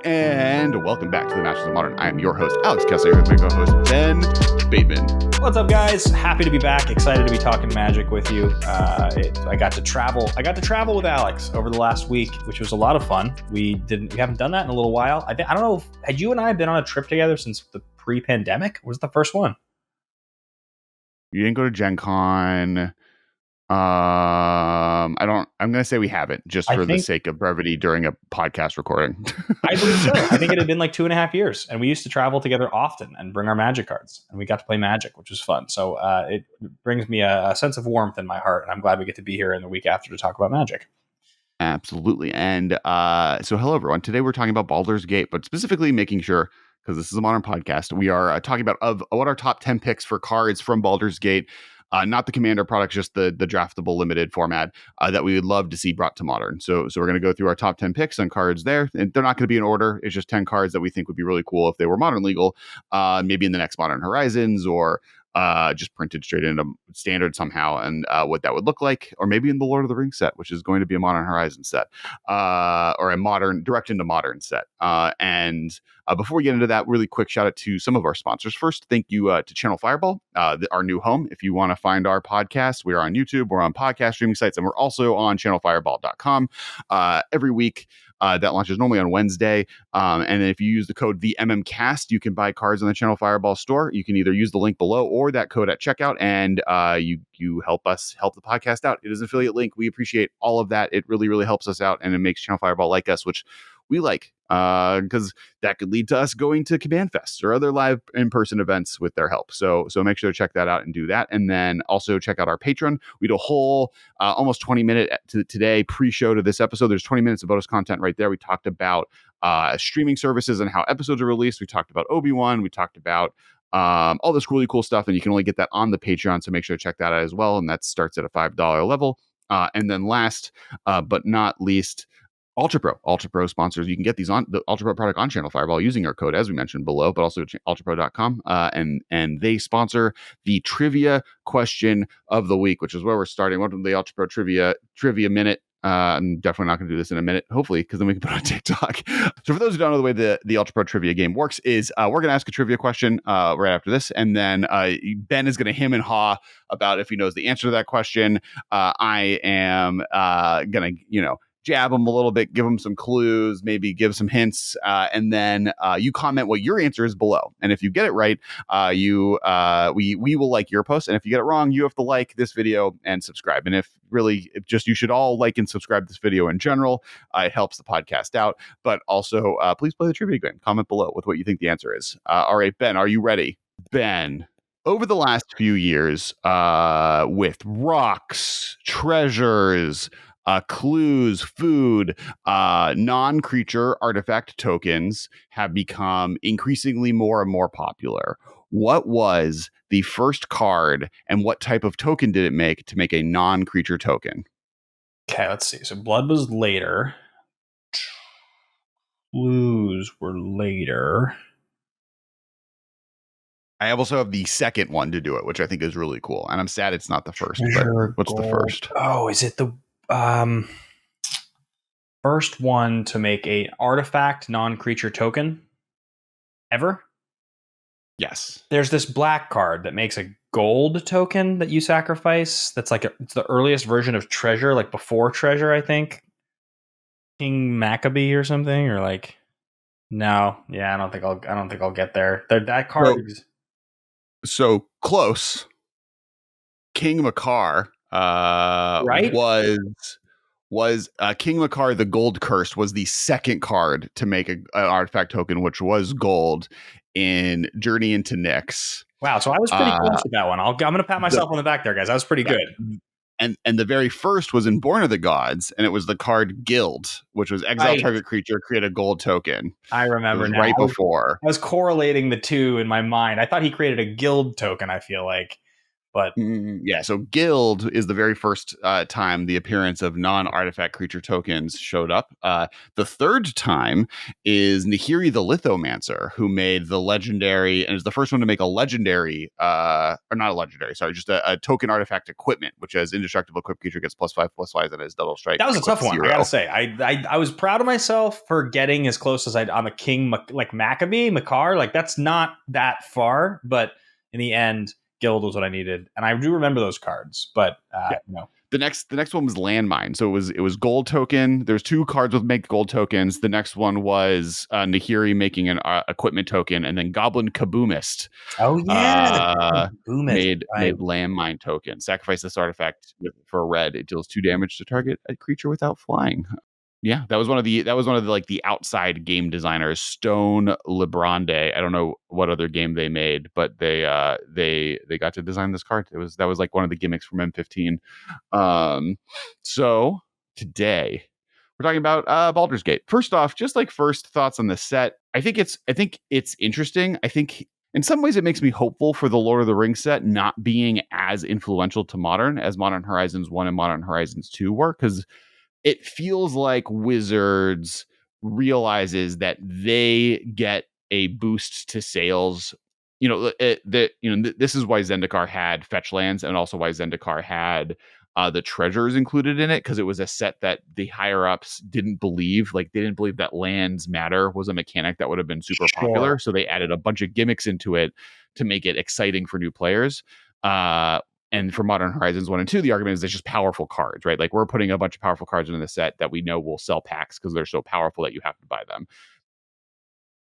and welcome back to the Masters of Modern. I am your host, Alex Kess, here with my co-host, Ben Bateman. What's up, guys? Happy to be back. Excited to be talking Magic with you. I got to travel with Alex over the last week, which was a lot of fun. We haven't done that in a little while. I don't know. Had you and I been on a trip together since the pre-pandemic? Or was it the first one? You didn't go to Gen Con. I'm gonna say we haven't, just for the sake of brevity during a podcast recording. I believe so. I think it had been like 2.5 years, and we used to travel together often and bring our Magic cards, and we got to play Magic, which was fun. So it brings me a sense of warmth in my heart, and I'm glad we get to be here in the week after to talk about Magic. Absolutely. And so hello everyone. Today we're talking about Baldur's Gate, but specifically making sure, because this is a modern podcast, we are talking about what our top 10 picks for cards from Baldur's Gate. Not the Commander product, just the draftable limited format that we would love to see brought to Modern. So we're going to go through our top 10 picks on cards there. And they're not going to be in order. It's just 10 cards that we think would be really cool if they were Modern legal, maybe in the next Modern Horizons, or just printed straight into standard somehow, and what that would look like, or maybe in the Lord of the Rings set, which is going to be a Modern Horizon set, or a modern direct into Modern set. And before we get into that, really quick shout out to some of our sponsors. First, thank you to Channel Fireball, our new home. If you want to find our podcast, we are on YouTube, we're on podcast streaming sites, and we're also on channelfireball.com every week. That launches normally on Wednesday. And if you use the code the MMcast, you can buy cards on the Channel Fireball store. You can either use the link below or that code at checkout, and you help us help the podcast out. It is an affiliate link. We appreciate all of that. It really, really helps us out, and it makes Channel Fireball like us, which we like, because that could lead to us going to Command Fest or other live in-person events with their help. So make sure to check that out and do that. And then also check out our Patreon. We do a whole almost 20-minute today pre-show to this episode. There's 20 minutes of bonus content right there. We talked about streaming services and how episodes are released. We talked about Obi-Wan. We talked about all this really cool stuff, and you can only get that on the Patreon. So make sure to check that out as well. And that starts at a $5 level. And then last but not least, Ultra Pro sponsors. You can get these on the Ultra Pro product on Channel Fireball using our code, as we mentioned below, but also ultrapro.com. And they sponsor the trivia question of the week, which is where we're starting. Welcome to the Ultra Pro trivia minute. I'm definitely not going to do this in a minute, hopefully, because then we can put it on TikTok. So for those who don't know, the way the Ultra Pro trivia game works is we're going to ask a trivia question right after this, and then Ben is going to hem and haw about if he knows the answer to that question. I am going to, jab them a little bit, give them some clues, maybe give some hints, and then you comment what your answer is below. And if you get it right, we will like your post. And if you get it wrong, you have to like this video and subscribe. And if you should all like and subscribe this video in general. It helps the podcast out. But also, please play the trivia game. Comment below with what you think the answer is. All right, Ben, are you ready? Ben, over the last few years, with rocks, treasures, clues, food, non-creature artifact tokens have become increasingly more and more popular. What was the first card, and what type of token did it make to make a non-creature token? Okay, let's see. So blood was later. Clues were later. I also have the second one to do it, which I think is really cool. And I'm sad it's not the first, but what's the first? Oh, is it the first one to make a artifact non-creature token ever? Yes. There's this black card that makes a gold token that you sacrifice. That's like it's the earliest version of treasure, like before treasure, I think. King Maccabee or something, or like no, yeah, I don't think I'll get there. That card. So close. King Makar. Right? Was King Makar the Gold Cursed was the second card to make an artifact token, which was gold in Journey into Nyx. Wow, so I was pretty close with that one. I'm going to pat myself on the back there, guys. That was pretty good. And the very first was in Born of the Gods, and it was the card Guild, which was exile target creature, create a gold token. I remember now. Right before. I was correlating the two in my mind. I thought he created a guild token, I feel like. But Yeah, so Guild is the very first time the appearance of non-artifact creature tokens showed up. The third time is Nahiri the Lithomancer, who made the legendary, and is the first one to make a legendary, or not a legendary, sorry, just a token artifact equipment, which has indestructible equipped creature gets +5/+5 and has double strike. that was a tough one. 0. I gotta say, I was proud of myself for getting as close as I on the King like Maccabee Makar. Like that's not that far, but in the end, Guild was what I needed, and I do remember those cards. But Yeah. no, The next one was Landmine. So it was gold token. There's 2 cards with make gold tokens. The next one was Nahiri making an equipment token, and then Goblin Kaboomist oh yeah, made right. Landmine token. Sacrifice this artifact for a red. It deals 2 damage to target a creature without flying. Yeah, that was one of the like the outside game designers, Stone Lebrande. I don't know what other game they made, but they got to design this card. That was like one of the gimmicks from M15. So today we're talking about Baldur's Gate. First off, just like first thoughts on the set, I think it's interesting. I think in some ways it makes me hopeful for the Lord of the Rings set not being as influential to modern as Modern Horizons 1 and Modern Horizons 2 were, because it feels like Wizards realizes that they get a boost to sales. This is why Zendikar had fetch lands, and also why Zendikar had the treasures included in it, because it was a set that the higher ups didn't believe. Like they didn't believe that lands matter was a mechanic that would have been super popular. So they added a bunch of gimmicks into it to make it exciting for new players. And for Modern Horizons 1 and 2, the argument is it's just powerful cards, right? Like we're putting a bunch of powerful cards into the set that we know will sell packs because they're so powerful that you have to buy them.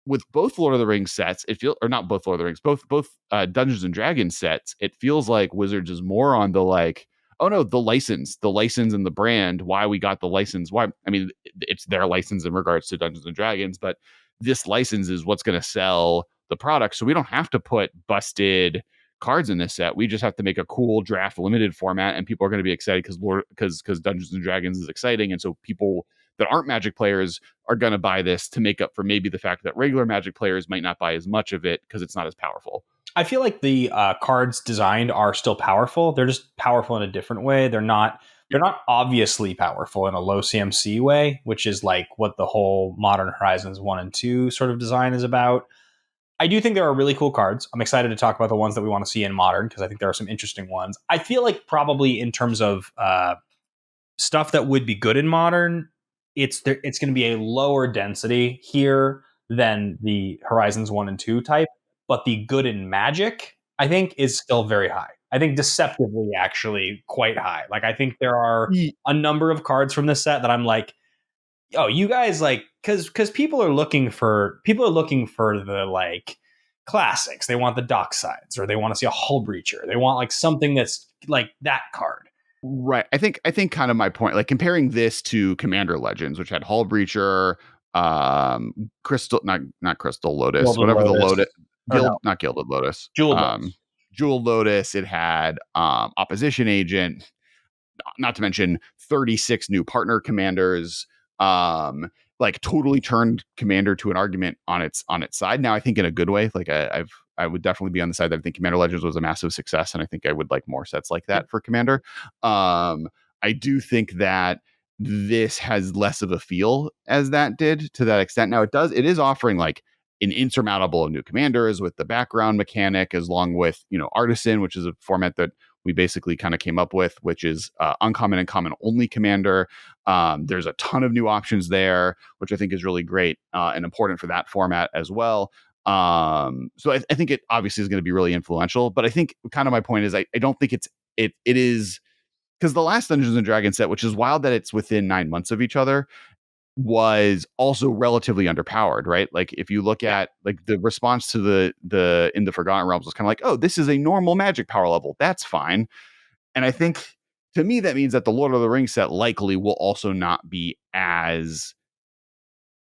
With both Lord of the Rings sets, it feels, or not both Lord of the Rings, both Dungeons and Dragons sets, it feels like Wizards is more on the like, oh no, the license and the brand, why we got the license. Why? I mean, it's their license in regards to Dungeons and Dragons, but this license is what's going to sell the product. So we don't have to put busted cards in this set. We just have to make a cool draft limited format, and people are going to be excited because Dungeons and Dragons is exciting, and so people that aren't Magic players are going to buy this to make up for maybe the fact that regular Magic players might not buy as much of it because it's not as powerful. I feel like the cards designed are still powerful. They're just powerful in a different way. They're not obviously powerful in a low CMC way, which is like what the whole Modern Horizons 1 and 2 sort of design is about. I do think there are really cool cards. I'm excited to talk about the ones that we want to see in Modern because I think there are some interesting ones. I feel like probably in terms of stuff that would be good in Modern, it's going to be a lower density here than the Horizons 1 and 2 type, but the good in Magic, I think, is still very high. I think deceptively actually quite high. Like I think there are a number of cards from this set that I'm like, oh, you guys like because people are looking for the like classics. They want the Docksides, or they want to see a Hull Breacher. They want like something that's like that card. Right. I think kind of my point, like comparing this to Commander Legends, which had Hull Breacher, Crystal, not Crystal Lotus, Gilded whatever Lotus. the Lotus, No. not Gilded Lotus, Jeweled Lotus. Jewel Lotus. It had Opposition Agent, not to mention 36 new partner commanders. Like totally turned Commander to an argument on its side. Now I think in a good way. Like I would definitely be on the side that I think Commander Legends was a massive success, and I think I would like more sets like that for Commander. I do think that this has less of a feel as that did to that extent. Now it is offering like an insurmountable of new commanders with the background mechanic, as long with Artisan, which is a format that we basically kind of came up with, which is uncommon and common only commander. There's a ton of new options there, which I think is really great and important for that format as well. So I think it obviously is going to be really influential, but I think kind of my point is I don't think it is, because the last Dungeons and Dragons set, which is wild that it's within 9 months of each other, was also relatively underpowered, right? Like if you look at like the response to the in the Forgotten Realms was kind of like, oh, this is a normal Magic power level. That's fine. And I think to me that means that the Lord of the Rings set likely will also not be as,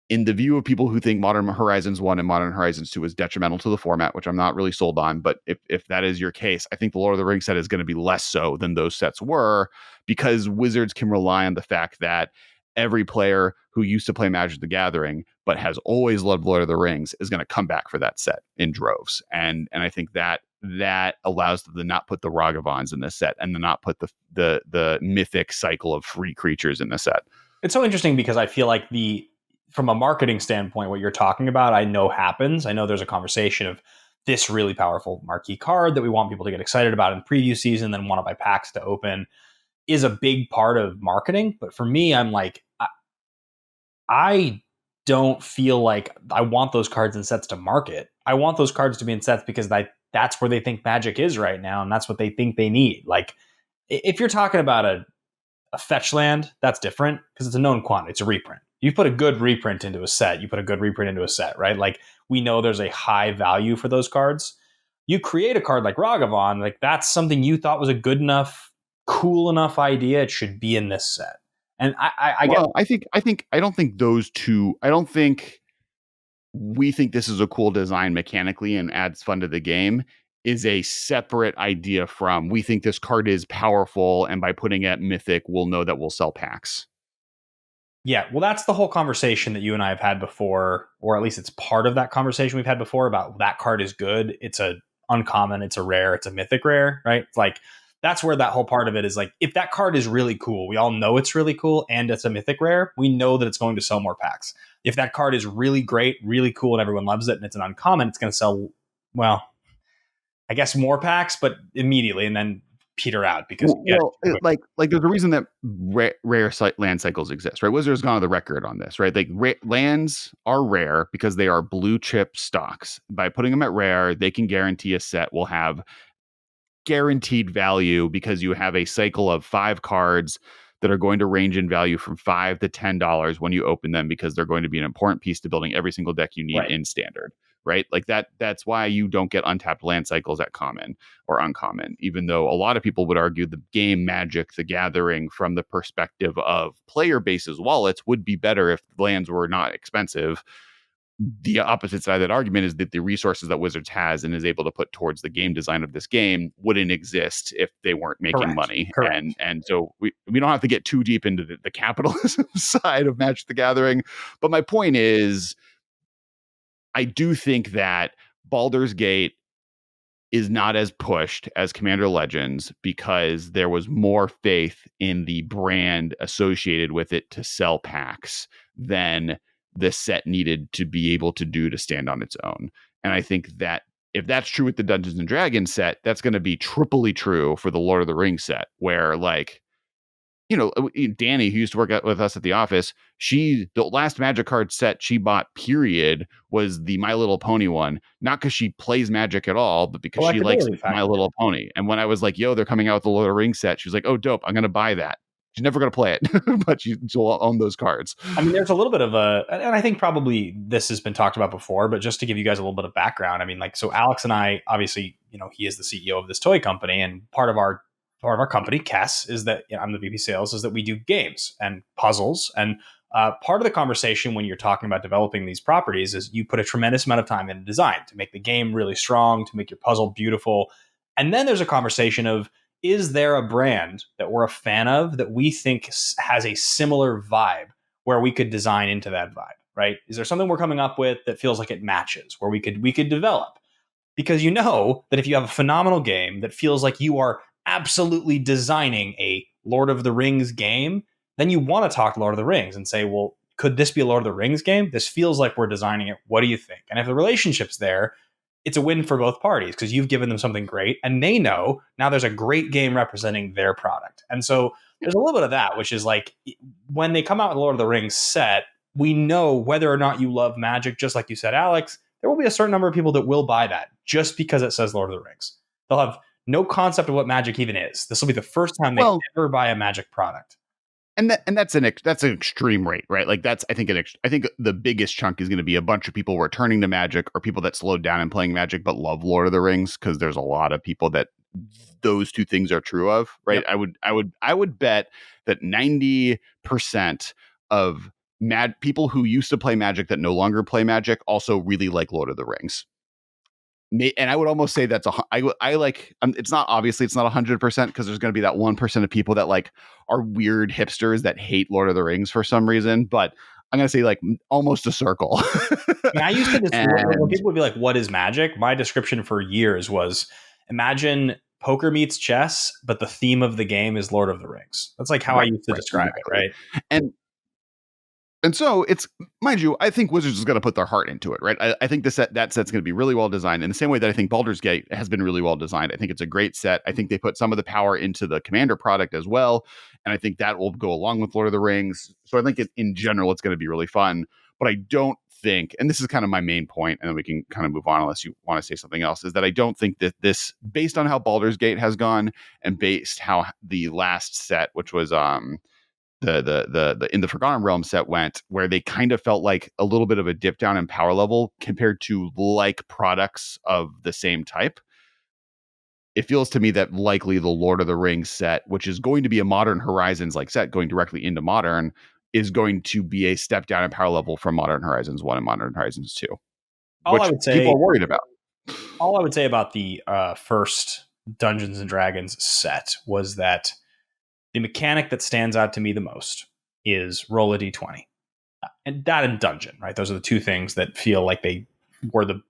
in the view of people who think Modern Horizons 1 and Modern Horizons 2 is detrimental to the format, which I'm not really sold on, but if that is your case, I think the Lord of the Rings set is going to be less so than those sets were, because Wizards can rely on the fact that every player who used to play Magic the Gathering but has always loved Lord of the Rings is going to come back for that set in droves. And I think that that allows them to not put the Ragavans in this set and to not put the mythic cycle of free creatures in the set. It's so interesting because I feel like from a marketing standpoint, what you're talking about, I know happens. I know there's a conversation of this really powerful marquee card that we want people to get excited about in preview season, then want to buy packs to open, is a big part of marketing. But for me, I'm like, I don't feel like I want those cards in sets to market. I want those cards to be in sets because that's where they think Magic is right now, and that's what they think they need. Like, if you're talking about a fetch land, that's different because it's a known quantity. It's a reprint. You put a good reprint into a set, right? Like, we know there's a high value for those cards. You create a card like Ragavan, like that's something you thought was a good enough, cool enough idea. It should be in this set. And I don't think those two. I don't think we think this is a cool design mechanically and adds fun to the game is a separate idea from we think this card is powerful and by putting it at Mythic, we'll know that we'll sell packs. Yeah, well, that's the whole conversation that you and I have had before, or at least it's part of that conversation we've had before about that card is good. It's a uncommon, it's a rare, it's a mythic rare, right? It's like, that's where that whole part of it is like, if that card is really cool, we all know it's really cool and it's a mythic rare, we know that it's going to sell more packs. If that card is really great, really cool, and everyone loves it and it's an uncommon, it's going to sell, well, I guess more packs, but immediately, and then peter out because like there's a reason that rare land cycles exist, right? Wizards gone on the record on this, right? Like lands are rare because they are blue chip stocks. By putting them at rare, they can guarantee a set will have guaranteed value because you have a cycle of 5 cards that are going to range in value from $5 to $10 when you open them because they're going to be an important piece to building every single deck you need in standard. Right? Like that's why you don't get untapped land cycles at common or uncommon, even though a lot of people would argue the game Magic, the Gathering, from the perspective of player bases wallets would be better if lands were not expensive. The opposite side of that argument is that the resources that Wizards has and is able to put towards the game design of this game wouldn't exist if they weren't making money. Correct. And so we don't have to get too deep into the capitalism side of Magic the Gathering. But my point is, I do think that Baldur's Gate is not as pushed as Commander Legends because there was more faith in the brand associated with it to sell packs than the set needed to be able to do to stand on its own. And I think that if that's true with the Dungeons and Dragons set, that's going to be triply true for the Lord of the Rings set, where like, you know, Danny, who used to work with us at the office, the last Magic card set she bought, period, was the My Little Pony one. Not because she plays Magic at all, but because she likes My Little Pony. And when I was like, yo, they're coming out with the Lord of the Rings set, she was like, oh, dope, I'm going to buy that. She's never going to play it, but she'll own those cards. I mean, there's a little bit of and I think probably this has been talked about before, but just to give you guys a little bit of background, I mean, like, so Alex and I, obviously, you know, he is the CEO of this toy company, and part of our company, Kess, is that, you know, I'm the VP sales, is that we do games and puzzles. And part of the conversation when you're talking about developing these properties is you put a tremendous amount of time into design to make the game really strong, to make your puzzle beautiful. And then there's a conversation of, is there a brand that we're a fan of that we think has a similar vibe where we could design into that vibe, right? Is there something we're coming up with that feels like it matches, where we could develop? Because you know that if you have a phenomenal game that feels like you are absolutely designing a Lord of the Rings game, then you want to talk Lord of the Rings and say, well, could this be a Lord of the Rings game? This feels like we're designing it. What do you think? And if the relationship's there, it's a win for both parties because you've given them something great and they know now there's a great game representing their product. And so there's a little bit of that, which is like when they come out with a Lord of the Rings set, we know whether or not you love Magic, just like you said, Alex, there will be a certain number of people that will buy that just because it says Lord of the Rings. They'll have no concept of what Magic even is. This will be the first time they ever buy a Magic product. And that's an extreme rate, right? Like I think the biggest chunk is going to be a bunch of people returning to Magic or people that slowed down and playing Magic but love Lord of the Rings, because there's a lot of people that those two things are true of, right? Yep. I would bet that 90% of people who used to play Magic that no longer play Magic also really like Lord of the Rings. And I would almost say that's I like, it's not 100% because there's going to be that 1% of people that like are weird hipsters that hate Lord of the Rings for some reason, but I'm going to say like almost a circle. I used to when people would be like, what is Magic? My description for years was, imagine poker meets chess, but the theme of the game is Lord of the Rings. That's like how I used to describe exactly. it, right? And so it's, mind you, I think Wizards is going to put their heart into it, right? I think that set's going to be really well designed in the same way that I think Baldur's Gate has been really well designed. I think it's a great set. I think they put some of the power into the Commander product as well, and I think that will go along with Lord of the Rings. So I think in general it's going to be really fun. But I don't think, and this is kind of my main point, and then we can kind of move on unless you want to say something else, is that I don't think that this, based on how Baldur's Gate has gone and based how the last set, which was the In the Forgotten Realm set went, where they kind of felt like a little bit of a dip down in power level compared to like products of the same type. It feels to me that likely the Lord of the Rings set, which is going to be a Modern Horizons like set going directly into Modern, is going to be a step down in power level from Modern Horizons 1 and Modern Horizons 2, All I which would people say, are worried about. all I would say about the first Dungeons and Dragons set was that the mechanic that stands out to me the most is roll a d20. And that and dungeon, right? Those are the two things that feel like they were the.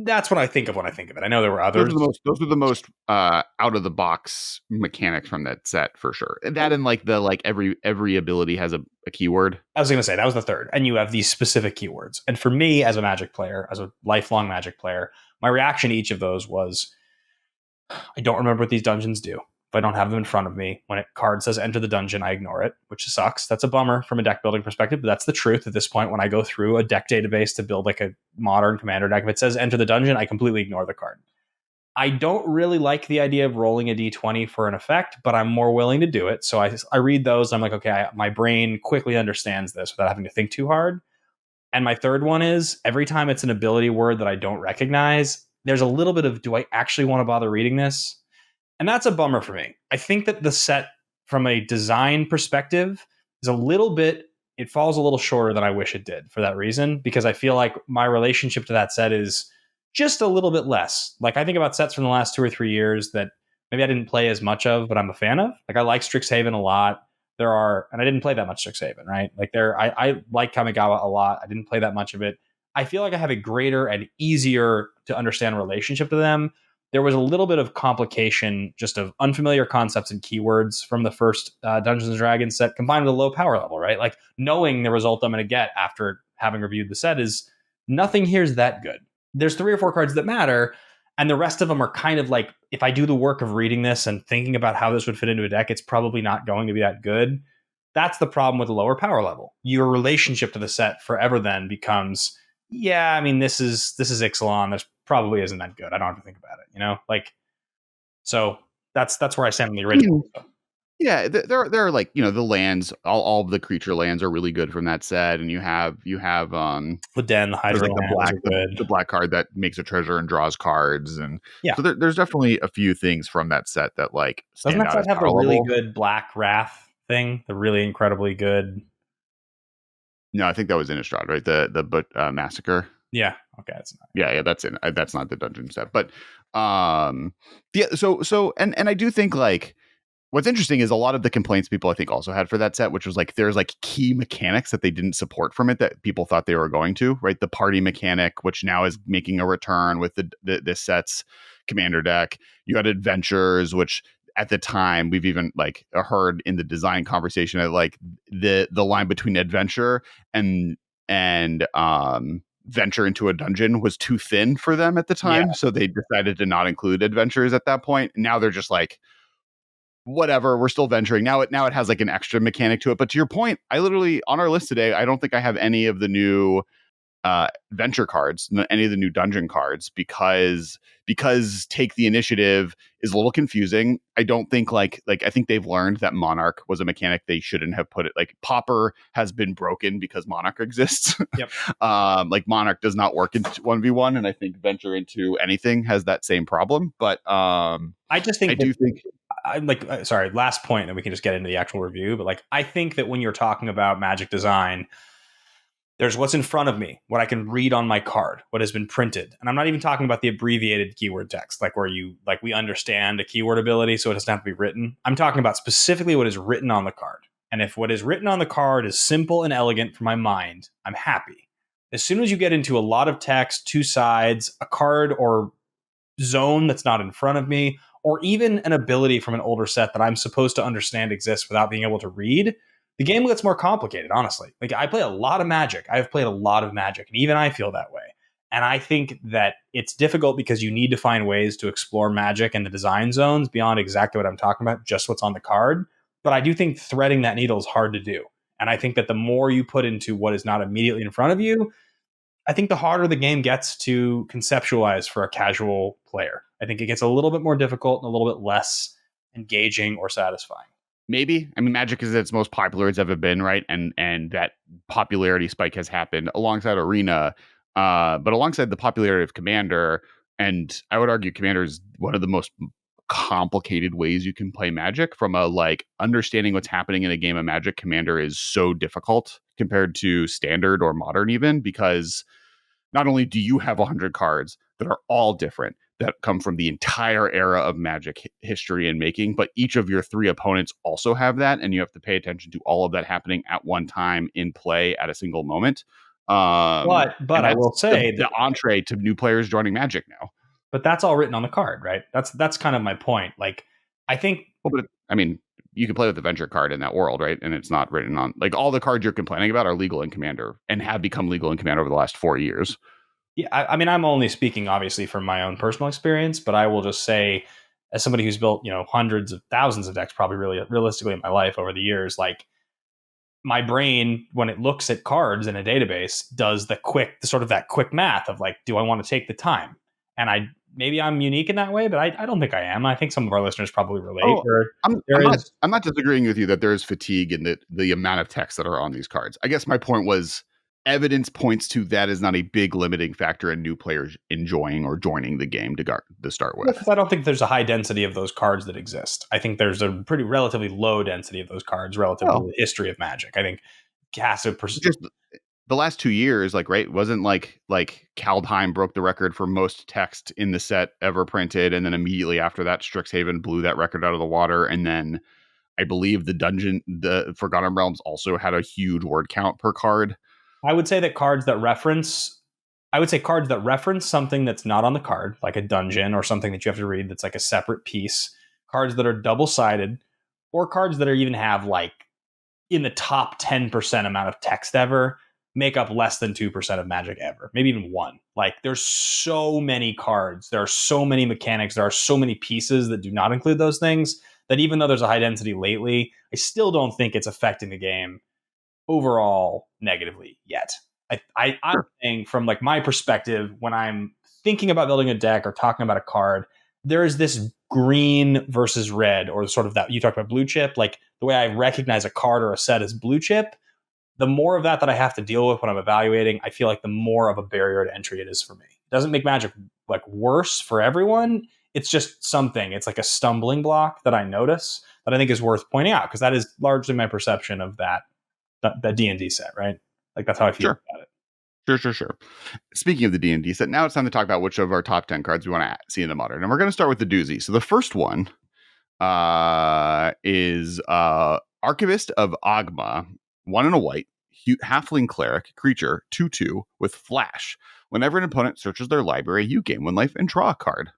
That's what I think of when I think of it. I know there were others. Those are the most out of the box mechanics from that set for sure. That and like every ability has a keyword. I was going to say that was the third, and you have these specific keywords. And for me, as a Magic player, as a lifelong Magic player, my reaction to each of those was, I don't remember what these dungeons do. If I don't have them in front of me, when a card says enter the dungeon, I ignore it, which sucks. That's a bummer from a deck building perspective, but that's the truth at this point. When I go through a deck database to build like a modern commander deck, if it says enter the dungeon, I completely ignore the card. I don't really like the idea of rolling a d20 for an effect, but I'm more willing to do it. So I read those. And I'm like, okay, my brain quickly understands this without having to think too hard. And my third one is every time it's an ability word that I don't recognize, there's a little bit of, do I actually want to bother reading this? And that's a bummer for me. I think that the set, from a design perspective, is a little bit, it falls a little shorter than I wish it did for that reason, because I feel like my relationship to that set is just a little bit less. Like I think about sets from the last 2 or 3 years that maybe I didn't play as much of, but I'm a fan of. Like I like Strixhaven a lot. And I didn't play that much Strixhaven, right? Like I like Kamigawa a lot. I didn't play that much of it. I feel like I have a greater and easier to understand relationship to them. There was a little bit of complication, just of unfamiliar concepts and keywords from the first Dungeons and Dragons set, combined with a low power level, right? Like knowing the result I'm going to get after having reviewed the set is nothing here is that good. There's 3 or 4 cards that matter, and the rest of them are kind of like, if I do the work of reading this and thinking about how this would fit into a deck, it's probably not going to be that good. That's the problem with a lower power level. Your relationship to the set forever then becomes, yeah, I mean, this is Ixalan. This probably isn't that good. I don't have to think about it, like. So that's where I stand on the original. Yeah, there are like, the lands, all of the creature lands are really good from that set, and you have The Den, the there's Hydra like lands are good. the black card that makes a treasure and draws cards, and Yeah. so there's definitely a few things from that set that like Doesn't stand that out set as have the power really level. good Black Wrath thing? The really incredibly good. No, I think that was Innistrad, right? The massacre. Yeah. Okay. That's not. Yeah, that's in. That's not the dungeon set, but yeah. So and I do think like what's interesting is a lot of the complaints people I think also had for that set, which was like there's like key mechanics that they didn't support from it that people thought they were going to, right? The party mechanic, which now is making a return with this set's commander deck. You had adventures, which at the time we've even like heard in the design conversation that like the line between adventure and venture into a dungeon was too thin for them at the Yeah. time, so they decided to not include adventures at that point. Now they're just like, whatever, we're still venturing. Now it has like an extra mechanic to it. But to your point, I literally, on our list today, I don't think I have any of the new venture cards, any of the new dungeon cards, because take the initiative is a little confusing. I don't think like I think they've learned that Monarch was a mechanic they shouldn't have put it. Like Pauper has been broken because Monarch exists. Yep. Like Monarch does not work in 1v1, and I think venture into anything has that same problem. But I just think I do think I'm like, sorry, last point, and we can just get into the actual review. But like, I think that when you're talking about Magic design, there's what's in front of me, what I can read on my card, what has been printed. And I'm not even talking about the abbreviated keyword text, like where we understand a keyword ability, so it doesn't have to be written. I'm talking about specifically what is written on the card. And if what is written on the card is simple and elegant for my mind, I'm happy. As soon as you get into a lot of text, 2 sides, a card or zone that's not in front of me, or even an ability from an older set that I'm supposed to understand exists without being able to read, the game gets more complicated, honestly. Like, I play a lot of Magic. I've played a lot of Magic, and even I feel that way. And I think that it's difficult because you need to find ways to explore Magic and the design zones beyond exactly what I'm talking about, just what's on the card. But I do think threading that needle is hard to do. And I think that the more you put into what is not immediately in front of you, I think the harder the game gets to conceptualize for a casual player. I think it gets a little bit more difficult and a little bit less engaging or satisfying. Maybe. I mean, Magic is its most popular it's ever been, right? And that popularity spike has happened alongside Arena, but alongside the popularity of Commander. And I would argue Commander is one of the most complicated ways you can play Magic. From a like understanding what's happening in a game of Magic, Commander is so difficult compared to Standard or Modern, even because not only do you have 100 cards that are all different, that come from the entire era of Magic history and making, but each of your three opponents also have that, and you have to pay attention to all of that happening at one time in play at a single moment. But And I that's will say the that, entree to new players joining Magic now. but that's all written on the card, right? That's kind of my point. Like, I think, Well, but I mean, you can play with the Venture card in that world, right? And it's not written on, like, all the cards you're complaining about are legal in Commander and have become legal in Commander over the last 4 years. yeah, I mean, I'm only speaking obviously from my own personal experience, but I will just say, as somebody who's built, hundreds of thousands of decks, probably really realistically in my life over the years, like, my brain, when it looks at cards in a database, does the sort of that quick math of like, do I want to take the time? And maybe I'm unique in that way, but I don't think I am. I think some of our listeners probably relate. Oh, Where I'm there I'm not is, I'm not disagreeing with you that there is fatigue in the amount of text that are on these cards. I guess my point was evidence points to that is not a big limiting factor in new players enjoying or joining the game to start with. because I don't think there's a high density of those cards that exist. I think there's a pretty relatively low density of those cards relative to Well, the history of Magic. I think Casa, just the last 2 years, like, right, wasn't like Kaldheim broke the record for most text in the set ever printed, and then immediately after that, Strixhaven blew that record out of the water, and then I believe the Forgotten Realms also had a huge word count per card. I would say that cards that reference something that's not on the card, like a dungeon or something that you have to read that's like a separate piece, cards that are double sided, or cards that are even have like in the top 10% amount of text ever, make up less than 2% of Magic ever, maybe even one. Like, there's so many cards, there are so many mechanics, there are so many pieces that do not include those things, that even though there's a high density lately, I still don't think it's affecting the game overall negatively yet. I'm Sure. saying, from like my perspective, when I'm thinking about building a deck or talking about a card, there is this green versus red, or sort of that you talked about blue chip. Like, the way I recognize a card or a set as blue chip, the more of that I have to deal with when I'm evaluating, I feel like the more of a barrier to entry it is for me. It doesn't make Magic like worse for everyone. It's just something. It's like a stumbling block that I notice that I think is worth pointing out, because that is largely my perception of that D&D set, right? Like, that's how I feel Sure. about it. Sure. Speaking of the D&D set, now it's time to talk about which of our top 10 cards we want to see in the Modern. And we're going to start with the doozy. So the first one is Archivist of Ogma, 1 and a white, halfling cleric, creature, 2/2, with flash. Whenever an opponent searches their library, you gain 1 life and draw a card.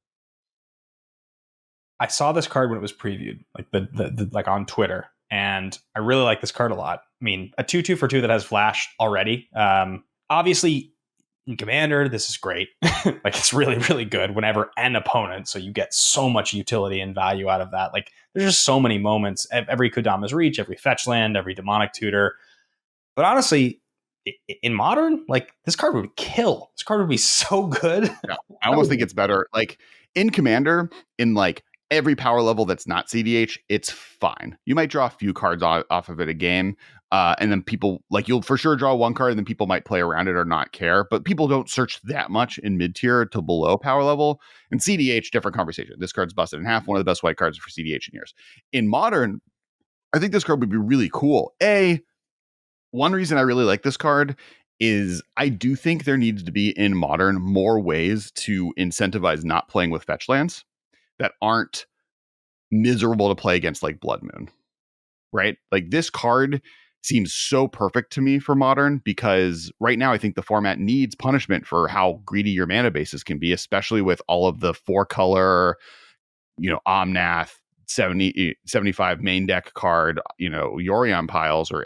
I saw this card when it was previewed, like the like on Twitter, and I really like this card a lot. I mean, a 2/2 for 2 that has flash already. Obviously, in Commander, this is great. Like, it's really, really good whenever an opponent. So you get so much utility and value out of that. Like, there's just so many moments. Every Kodama's Reach, every fetch land, every demonic tutor. But honestly, in Modern, like, this card would kill. This card would be so good. Yeah, I almost think it's better. Like, in Commander, in like every power level that's not CDH, it's fine. You might draw a few cards off of it a game, and then people, like, you'll for sure draw 1 card, and then people might play around it or not care. But people don't search that much in mid tier to below power level. And CDH, different conversation. This card's busted in half. One of the best white cards for CDH in years. In Modern, I think this card would be really cool. One reason I really like this card is I do think there needs to be in Modern more ways to incentivize not playing with fetch lands that aren't miserable to play against, like Blood Moon, right? Like, this card seems so perfect to me for Modern, because right now I think the format needs punishment for how greedy your mana bases can be, especially with all of the 4-color, Omnath, 75 main deck card, Yorion piles, or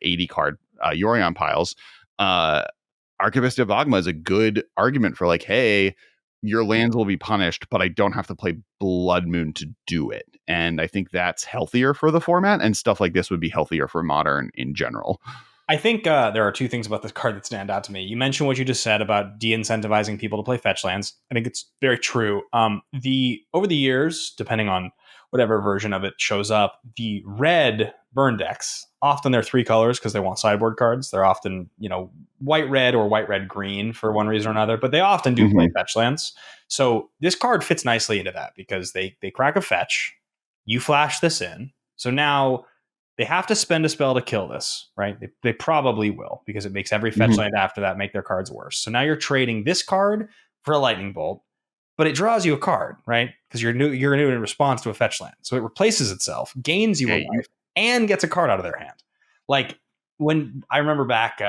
80 card Yorion piles. Archivist of Ogma is a good argument for like, hey, your lands will be punished, but I don't have to play Blood Moon to do it. And I think that's healthier for the format, and stuff like this would be healthier for Modern in general. I think there are two things about this card that stand out to me. You mentioned what you just said about de-incentivizing people to play fetch lands. I think it's very true. Over the years, depending on whatever version of it shows up, the red burn decks, often they're 3 colors because they want sideboard cards. They're often, white red or white red green for one reason or another, but they often do play fetch lands. So this card fits nicely into that because they crack a fetch, you flash this in. So now they have to spend a spell to kill this, right? They probably will, because it makes every fetch land after that make their cards worse. So now you're trading this card for a lightning bolt, but it draws you a card, right? Because you're new in response to a fetch land. So it replaces itself, gains you a life, and gets a card out of their hand. Like when I remember back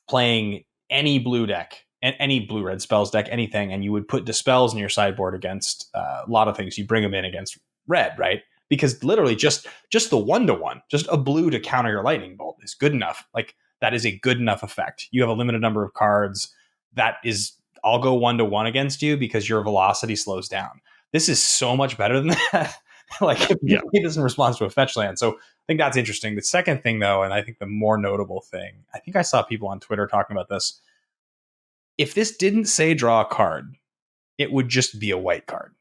playing any blue deck, any blue-red spells deck, anything, and you would put dispels in your sideboard against a lot of things. You bring them in against red, right? Because literally just the 1/1, just a blue to counter your lightning bolt is good enough. Like that is a good enough effect. You have a limited number of cards that is, I'll go 1/1 against you because your velocity slows down. This is so much better than that. Like if you play this in response to a fetch land. So I think that's interesting. The second thing though, and I think the more notable thing, I think I saw people on Twitter talking about this. If this didn't say draw a card, it would just be a white card.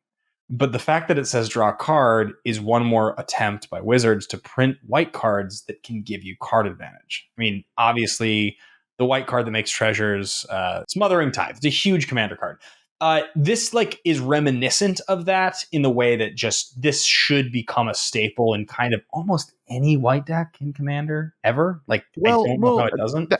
But the fact that it says draw a card is one more attempt by Wizards to print white cards that can give you card advantage. I mean, obviously, the white card that makes treasures, Smothering Tithe. It's a huge commander card. This is reminiscent of that in the way that just this should become a staple in kind of almost any white deck in Commander ever. I don't know how it doesn't.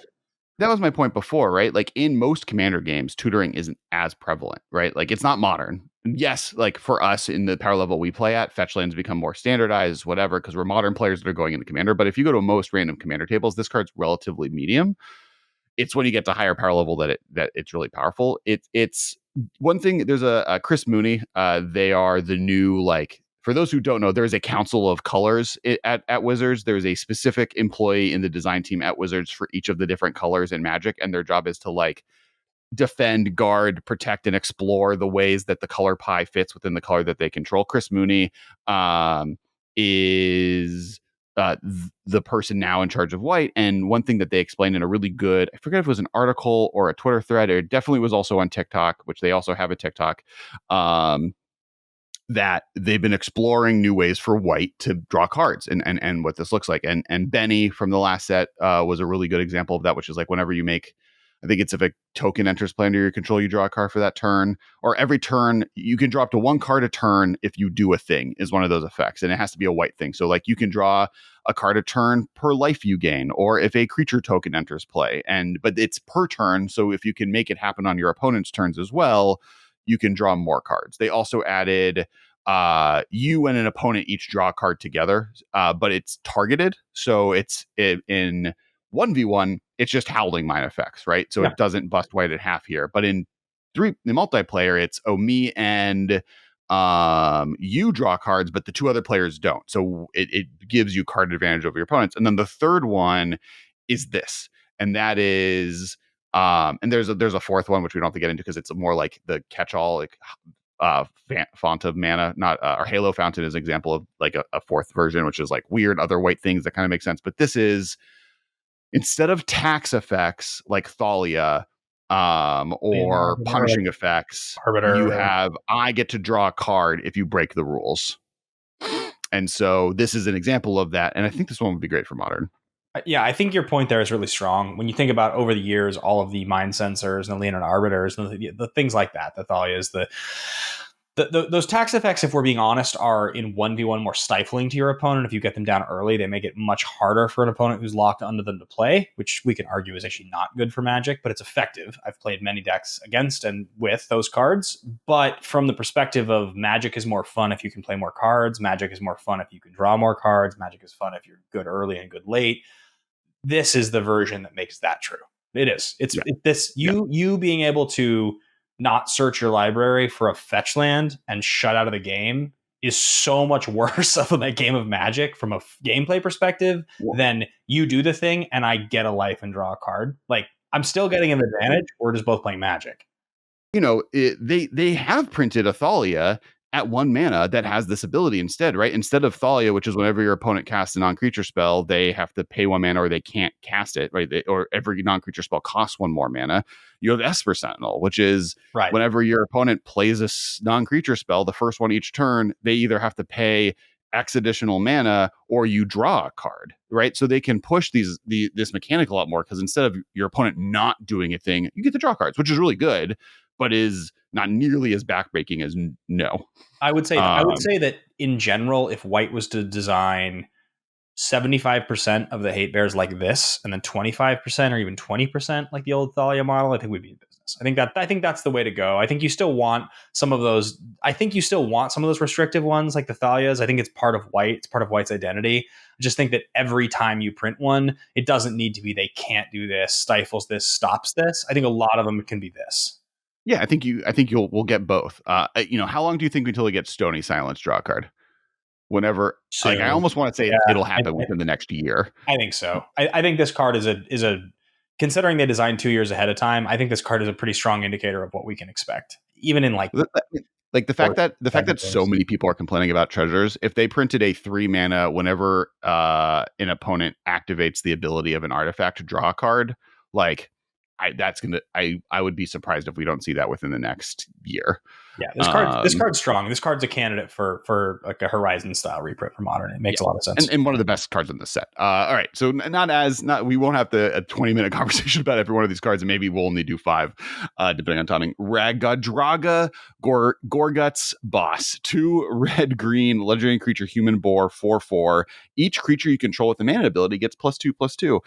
That was my point before, right? Like in most Commander games, tutoring isn't as prevalent, right? Like it's not Modern. Yes, like for us in the power level we play at, fetch lands become more standardized, whatever, because we're Modern players that are going into Commander. But if you go to most random Commander tables, this card's relatively medium. It's when you get to higher power level that it's really powerful. It's one thing. There's a Chris Mooney. They are the new, for those who don't know, there's a council of colors at Wizards. There's a specific employee in the design team at Wizards for each of the different colors in Magic, and their job is to defend, guard, protect, and explore the ways that the color pie fits within the color that they control. Chris Mooney is the person now in charge of white. And one thing that they explained in a really good, I forget if it was an article or a Twitter thread, or it definitely was also on TikTok, which they also have a TikTok, that they've been exploring new ways for white to draw cards and what this looks like. And Benny from the last set was a really good example of that, which is whenever you make, I think it's if a token enters play under your control, you draw a card for that turn, or every turn you can draw up to 1 card a turn if you do a thing is one of those effects. And it has to be a white thing. So you can draw a card a turn per life you gain, or if a creature token enters play, but it's per turn. So if you can make it happen on your opponent's turns as well, you can draw more cards. They also added you and an opponent each draw a card together, but it's targeted. So it's in 1v1, it's just Howling Mine effects, right? So it doesn't bust white at half here. But in multiplayer, it's me and you draw cards, but the 2 other players don't. So it gives you card advantage over your opponents. And then the third one is this, and that is and there's a fourth one which we don't have to get into because it's more like the catch-all, font of mana, not or Halo Fountain is an example of a fourth version, which is weird other white things that kind of make sense. But this is, instead of tax effects like Thalia or punishing effects, you have, I get to draw a card if you break the rules. And so this is an example of that. And I think this one would be great for Modern. Yeah, I think your point there is really strong. When you think about over the years, all of the mind sensors and the Leonid Arbiters and the things like that, the Thalias, Those tax effects, if we're being honest, are in 1v1 more stifling to your opponent. If you get them down early, they make it much harder for an opponent who's locked onto them to play, which we can argue is actually not good for Magic, but it's effective. I've played many decks against and with those cards. But from the perspective of Magic is more fun if you can play more cards, Magic is more fun if you can draw more cards, Magic is fun if you're good early and good late. This is the version that makes that true. It is. You being able to not search your library for a fetch land and shut out of the game is so much worse of a game of Magic from a gameplay perspective than you do the thing and I get a life and draw a card. Like, I'm still getting an advantage. We're just both playing Magic. They have printed a Thalia at 1 mana that has this ability instead, right? Instead of Thalia, which is whenever your opponent casts a non-creature spell, they have to pay 1 mana or they can't cast it, right? Or every non-creature spell costs 1 more mana. You have Esper Sentinel, which is whenever your opponent plays a non-creature spell, the first one each turn, they either have to pay X additional mana or you draw a card, right? So they can push this mechanic a lot more because instead of your opponent not doing a thing, you get to draw cards, which is really good, but is not nearly as backbreaking as no. I would say that in general, if White was to design 75% of the hate bears like this, and then 25% or even 20% like the old Thalia model, I think we'd be in business. I think that's the way to go. I think you still want some of those. I think you still want some of those restrictive ones like the Thalias. I think it's part of White. It's part of White's identity. I just think that every time you print one, it doesn't need to be they can't do this, stifles this, stops this. I think a lot of them can be this. Yeah, I think we'll get both. How long do you think until we get Stony Silence draw a card? Whenever, so, I almost want to say it'll happen within the next year. I think so. I think this card is a considering they designed 2 years ahead of time. I think this card is a pretty strong indicator of what we can expect, even in the fact that so many people are complaining about treasures. If they printed a 3 mana whenever an opponent activates the ability of an artifact to draw a card, I would be surprised if we don't see that within the next year. Yeah, this card's strong. This card's a candidate for like a Horizon style reprint for Modern. It makes a lot of sense, and one of the best cards in the set. All right, so we won't have a 20-minute conversation about every one of these cards, and maybe we'll only do 5, depending on timing. Ragadraga Gorguts Boss, 2 red-green legendary creature, human boar, 4/4. Each creature you control with a mana ability gets +2/+2.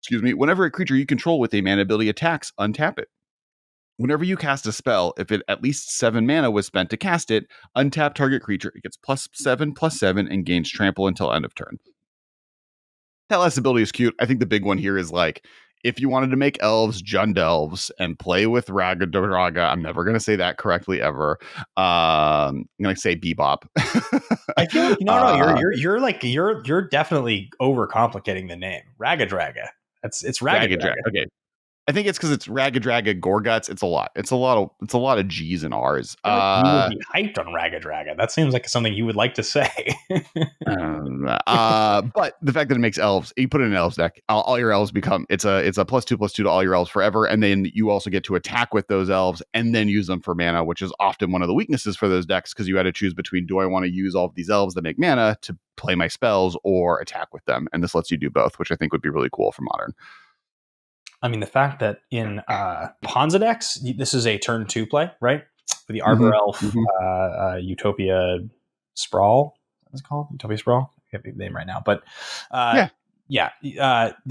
Excuse me. Whenever a creature you control with a mana ability attacks, untap it. Whenever you cast a spell, if it at least 7 mana was spent to cast it, untap target creature. It gets +7/+7 and gains trample until end of turn. That last ability is cute. I think the big one here is if you wanted to make elves Jund elves and play with Ragadraga, I'm never going to say that correctly ever. I'm going to say Bebop. I feel like you're definitely overcomplicating the name Ragadraga. It's Ragadraga. Okay. I think it's because it's Ragadraga Gorguts. It's a lot. It's a lot of G's and R's. You would be hyped on Ragadraga. That seems like something you would like to say. But the fact that it makes elves, you put it in an elves deck, all your elves become it's a +2/+2 to all your elves forever, and then you also get to attack with those elves and then use them for mana, which is often one of the weaknesses for those decks because you had to choose between do I want to use all of these elves that make mana to play my spells or attack with them, and this lets you do both, which I think would be really cool for Modern. I mean, the fact that in Ponza decks, this is a turn 2 play, right? For the Arbor Elf, Utopia Sprawl. What's it called? Utopia Sprawl? I can't think of the name right now. But the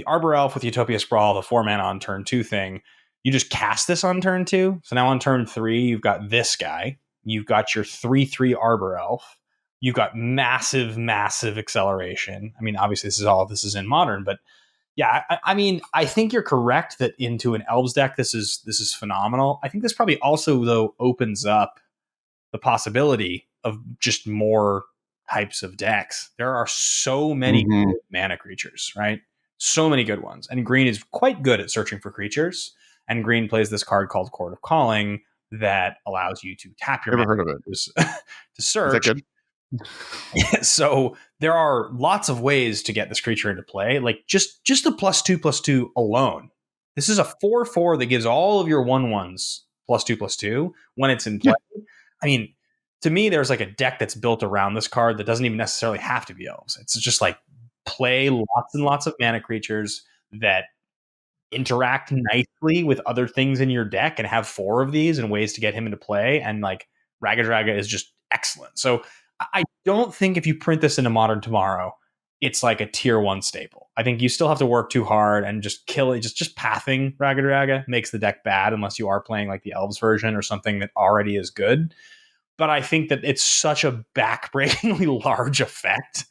Arbor Elf with Utopia Sprawl, the 4 mana on turn 2 thing, you just cast this on turn 2. So now on turn 3, you've got this guy. You've got your 3/3 Arbor Elf. You've got massive, massive acceleration. I mean, obviously, this is in Modern, but yeah, I mean, I think you're correct that into an Elves deck, this is phenomenal. I think this probably also, though, opens up the possibility of just more types of decks. There are so many good mana creatures, right? So many good ones. And green is quite good at searching for creatures. And green plays this card called Court of Calling that allows you to tap your Never heard of it. to search. Is that good? So there are lots of ways to get this creature into play. Like just the +2/+2 alone. This is a 4/4 that gives all of your 1/1s +2/+2 when it's in play. Yeah. I mean, to me, there's like a deck that's built around this card that doesn't even necessarily have to be elves. It's just like play lots and lots of mana creatures that interact nicely with other things in your deck and have 4 of these and ways to get him into play and like Raga Draga is just excellent. So I don't think if you print this into Modern tomorrow, it's like a tier 1 staple. I think you still have to work too hard and just kill it. Just pathing Raga Draga makes the deck bad unless you are playing like the Elves version or something that already is good. But I think that it's such a backbreakingly large effect.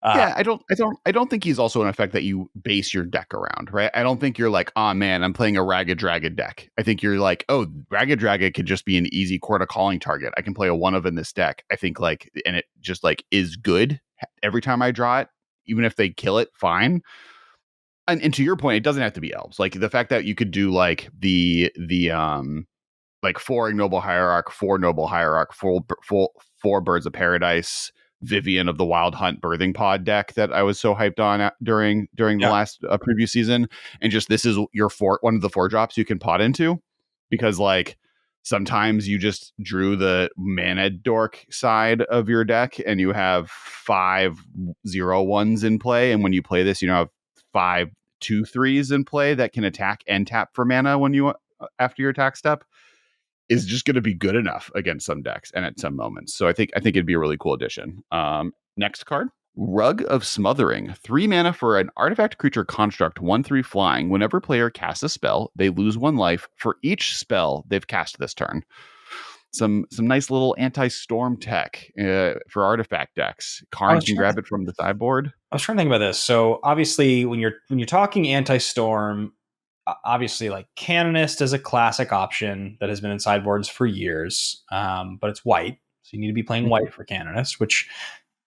Yeah, I don't think he's also an effect that you base your deck around, right? I don't think you're like, oh man, I'm playing a Ragged Dragon deck. I think you're like, oh, Ragged Dragon could just be an easy Court Calling target. I can play a one of in this deck. I think like, and it just like is good every time I draw it, even if they kill it, fine. And to your point, it doesn't have to be elves. Like the fact that you could do like the like 4 Ignoble Hierarch, 4 Noble Hierarch, four Birds of Paradise, Vivian of the Wild Hunt Birthing Pod deck that I was so hyped on during the last preview season, and just this is your one of the 4 drops you can pot into, because like sometimes you just drew the mana dork side of your deck and you have 5/0/1s in play, and when you play this, you know, have 5 2/3s in play that can attack and tap for mana when you after your attack step, is just going to be good enough against some decks and at some moments. So I think it'd be a really cool addition. Next card, Rug of Smothering. 3 mana for an artifact creature construct 1/3 flying. Whenever player casts a spell, they lose 1 life for each spell they've cast this turn. Some nice little anti-storm tech for artifact decks. Karn can grab it from the sideboard. I was trying to think about this. So obviously, when you're talking anti-storm, obviously like Canonist is a classic option that has been in sideboards for years, but it's white, so you need to be playing white for Canonist, which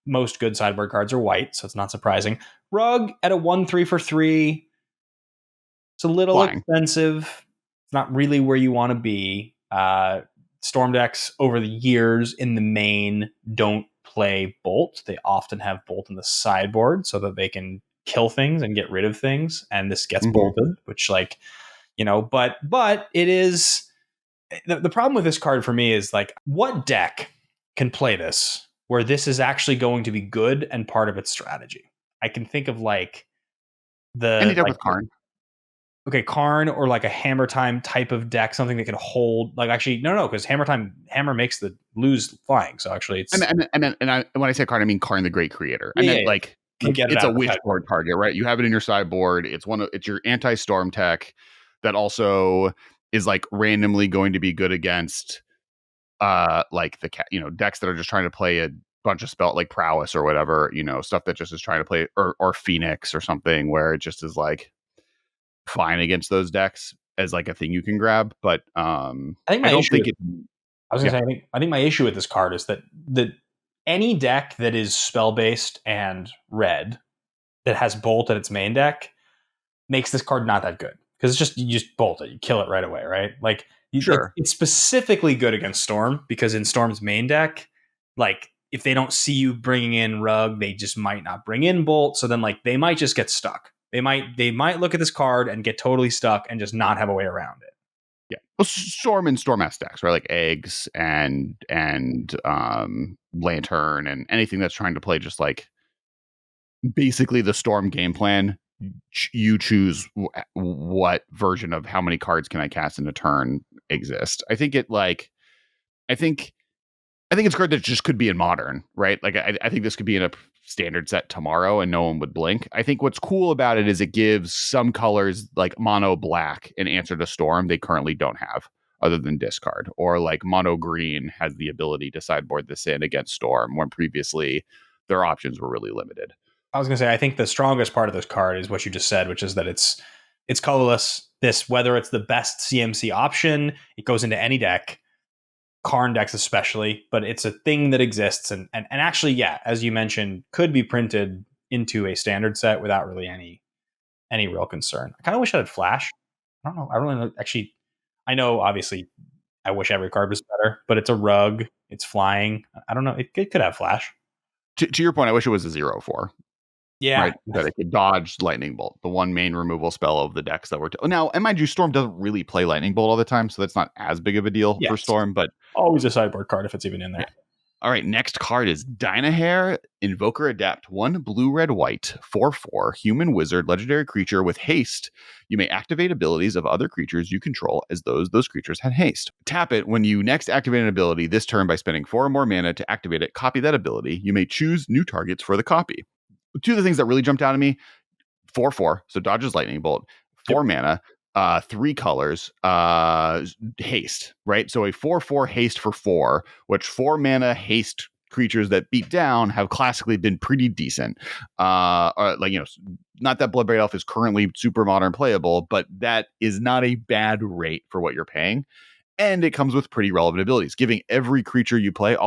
most good sideboard cards are white, so it's not surprising. Rug at a 1/3 for 3, it's a little expensive. It's not really where you want to be. Storm decks over the years in the main don't play Bolt. They often have Bolt in the sideboard so that they can kill things and get rid of things, and this gets bolted, which, like, you know, but it is the problem with this card for me is like, what deck can play this where this is actually going to be good and part of its strategy? I can think of like any deck with Karn. Okay, Karn, or like a Hammer Time type of deck, something that can hold. Like, actually, no, because Hammer makes the lose flying. So actually, it's and when I say Karn, I mean Karn the Great Creator. I meant like it's a wishboard target, right? You have it in your sideboard. It's your anti-storm tech that also is like randomly going to be good against like the decks that are just trying to play a bunch of spell like Prowess or whatever, you know, stuff that just is trying to play, or Phoenix or something, where it just is like fine against those decks as like a thing you can grab. But I think I think my issue with this card is that any deck that is spell based and red that has Bolt at its main deck makes this card not that good, because it's just, you just bolt it, you kill it right away, right? Like, it's specifically good against Storm, because in Storm's main deck, like, if they don't see you bringing in Rug, they just might not bring in Bolt. So then, like, they might just get stuck. They might look at this card and get totally stuck and just not have a way around it. Yeah, well, Storm and Storm-esque decks, right? Like Eggs and Lantern and anything that's trying to play just like basically the Storm game plan. You choose what version of how many cards can I cast in a turn exist. I think it's a card that just could be in Modern, right? Like I think this could be in a standard set tomorrow and no one would blink. I think what's cool about it is it gives some colors like mono black an answer to Storm they currently don't have other than discard, or like mono green has the ability to sideboard this in against Storm when previously their options were really limited. I was going to say, I think the strongest part of this card is what you just said, which is that it's colorless. Whether it's the best CMC option, it goes into any deck, Karn decks especially, but it's a thing that exists and actually, yeah, as you mentioned, could be printed into a standard set without really any real concern. I kind of wish it had flash. I don't know. I really actually, I know obviously I wish every card was better, but it's a Rug, it's flying. I don't know. It could have flash. To your point, I wish it was a 0/4. Yeah. Right? That it could dodge Lightning Bolt, the one main removal spell of the decks that were now, and mind you, Storm doesn't really play Lightning Bolt all the time, so that's not as big of a deal for Storm, but always a sideboard card if it's even in there. All right, next card is Dynahair, Invoker Adapt 1 blue, red, white, 4/4, human wizard, legendary creature with haste. You may activate abilities of other creatures you control as those creatures had haste. Tap it when you next activate an ability this turn by spending 4 or more mana to activate it. Copy that ability. You may choose new targets for the copy. Two of the things that really jumped out at me 4/4, so dodges lightning bolt, 4 mana, 3 colors, haste, right? So a 4/4 haste for 4, which 4 mana haste creatures that beat down have classically been pretty decent. Not that Bloodbraid Elf is currently super modern playable, but that is not a bad rate for what you're paying. And it comes with pretty relevant abilities, giving every creature you play,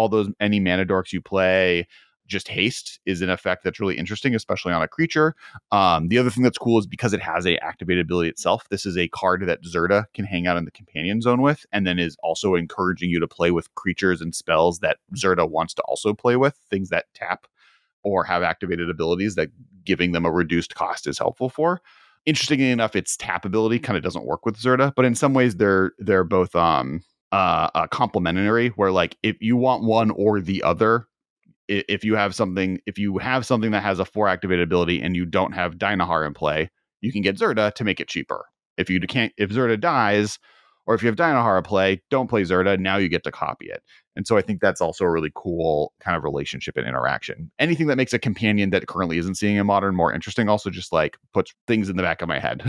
any mana dorks you play, just haste is an effect that's really interesting, especially on a creature. The other thing that's cool is because it has a activated ability itself. This is a card that Zerda can hang out in the companion zone with, and then is also encouraging you to play with creatures and spells that Zerda wants to also play with, things that tap or have activated abilities that giving them a reduced cost is helpful for. Interestingly enough, its tap ability kind of doesn't work with Zerda, but in some ways they're both complementary. Where like if you want one or the other, if you have something that has a 4 activated ability and you don't have Dynahar in play, you can get Zerda to make it cheaper. If Zerda dies, or if you have Dynahar in play, don't play Zerda. Now you get to copy it. And so I think that's also a really cool kind of relationship and interaction. Anything that makes a companion that currently isn't seeing in modern more interesting also just like puts things in the back of my head.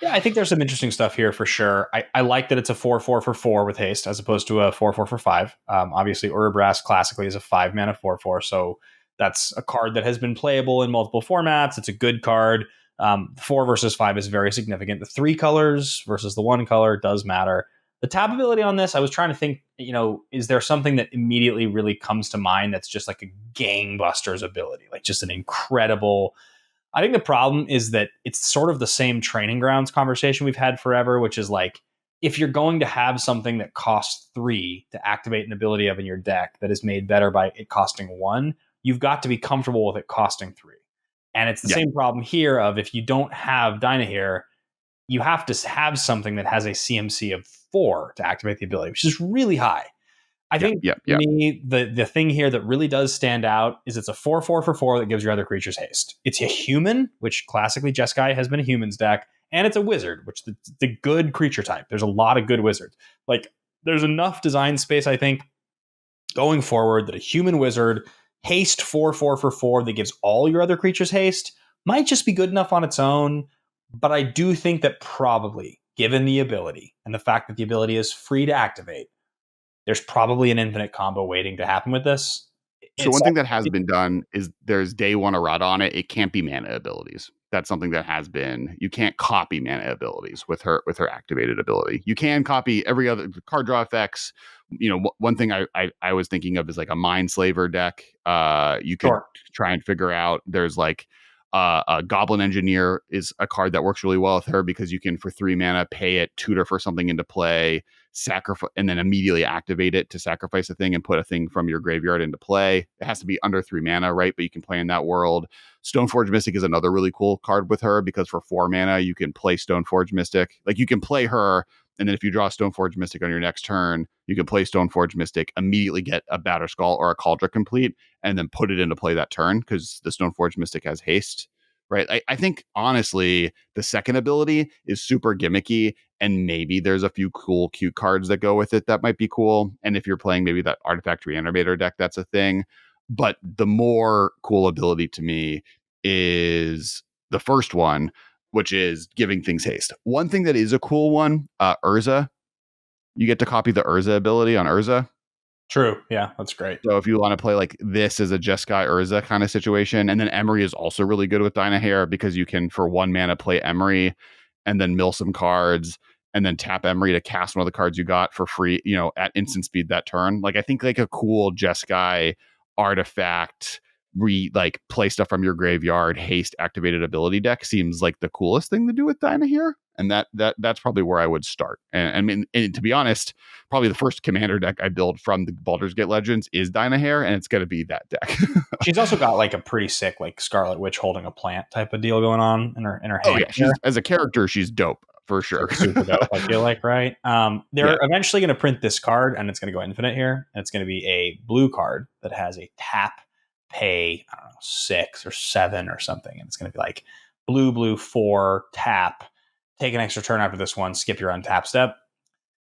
Yeah, I think there's some interesting stuff here for sure. I like that it's a 4/4 for 4 with haste as opposed to a 4/4 for 5. Obviously, Urabrask classically is a 5 mana 4/4, so that's a card that has been playable in multiple formats. It's a good card. 4 versus 5 is very significant. The 3 colors versus the 1 color does matter. The tab ability on this, I was trying to think, is there something that immediately really comes to mind that's just like a gangbusters ability, like just an incredible. I think the problem is that it's sort of the same training grounds conversation we've had forever, which is like, if you're going to have something that costs 3 to activate an ability of in your deck that is made better by it costing 1, you've got to be comfortable with it costing 3. And it's the same problem here of if you don't have Dynahair, you have to have something that has a CMC of 4 to activate the ability, which is really high. I think to me, the thing here that really does stand out is it's a 4/4 for 4 that gives your other creatures haste. It's a human, which classically Jeskai has been a human's deck, and it's a wizard, which the good creature type. There's a lot of good wizards. Like there's enough design space, I think, going forward that a human wizard haste 4/4 for 4 that gives all your other creatures haste might just be good enough on its own. But I do think that probably, given the ability and the fact that the ability is free to activate, there's probably an infinite combo waiting to happen with this. So one thing that has been done is there's day one errata on it. It can't be mana abilities. That's something that has been. You can't copy mana abilities with her activated ability. You can copy every other card draw effects. One thing I was thinking of is like a Mind Slaver deck. You could try and figure out. There's like a Goblin Engineer is a card that works really well with her because you can for 3 mana pay it, tutor for something into play, sacrifice, and then immediately activate it to sacrifice a thing and put a thing from your graveyard into play. It has to be under 3 mana, right? But you can play in that world. Stoneforge Mystic is another really cool card with her because for 4 mana you can play Stoneforge Mystic. Like you can play her, and then if you draw Stoneforge Mystic on your next turn, you can play Stoneforge Mystic, immediately get a Batterskull or a Cauldron Complete, and then put it into play that turn because the Stoneforge Mystic has haste, right? I think, honestly, the second ability is super gimmicky, and maybe there's a few cool, cute cards that go with it that might be cool. And if you're playing maybe that Artifact Reanimator deck, that's a thing. But the more cool ability to me is the first one, which is giving things haste. One thing that is a cool one, Urza. You get to copy the Urza ability on Urza. True. Yeah, that's great. So if you want to play like this as a Jeskai Urza kind of situation, and then Emery is also really good with Dynahair because you can for 1 mana play Emery and then mill some cards and then tap Emery to cast one of the cards you got for free, at instant speed that turn. Like I think like a cool Jeskai artifact play stuff from your graveyard haste activated ability deck seems like the coolest thing to do with Dynahair. And that's probably where I would start. And I mean, and to be honest, probably the first commander deck I build from the Baldur's Gate Legends is Dynahair, and it's going to be that deck. She's also got like a pretty sick like Scarlet Witch holding a plant type of deal going on in her hand. Oh yeah, as a character, she's dope for sure. Super dope, I feel like, right? They're Yeah. eventually going to print this card, and it's going to go infinite here. And it's going to be a blue card that has a tap, pay, I don't know, 6 or 7 or something. And it's going to be like blue, 4, tap, take an extra turn after this one, skip your untap step.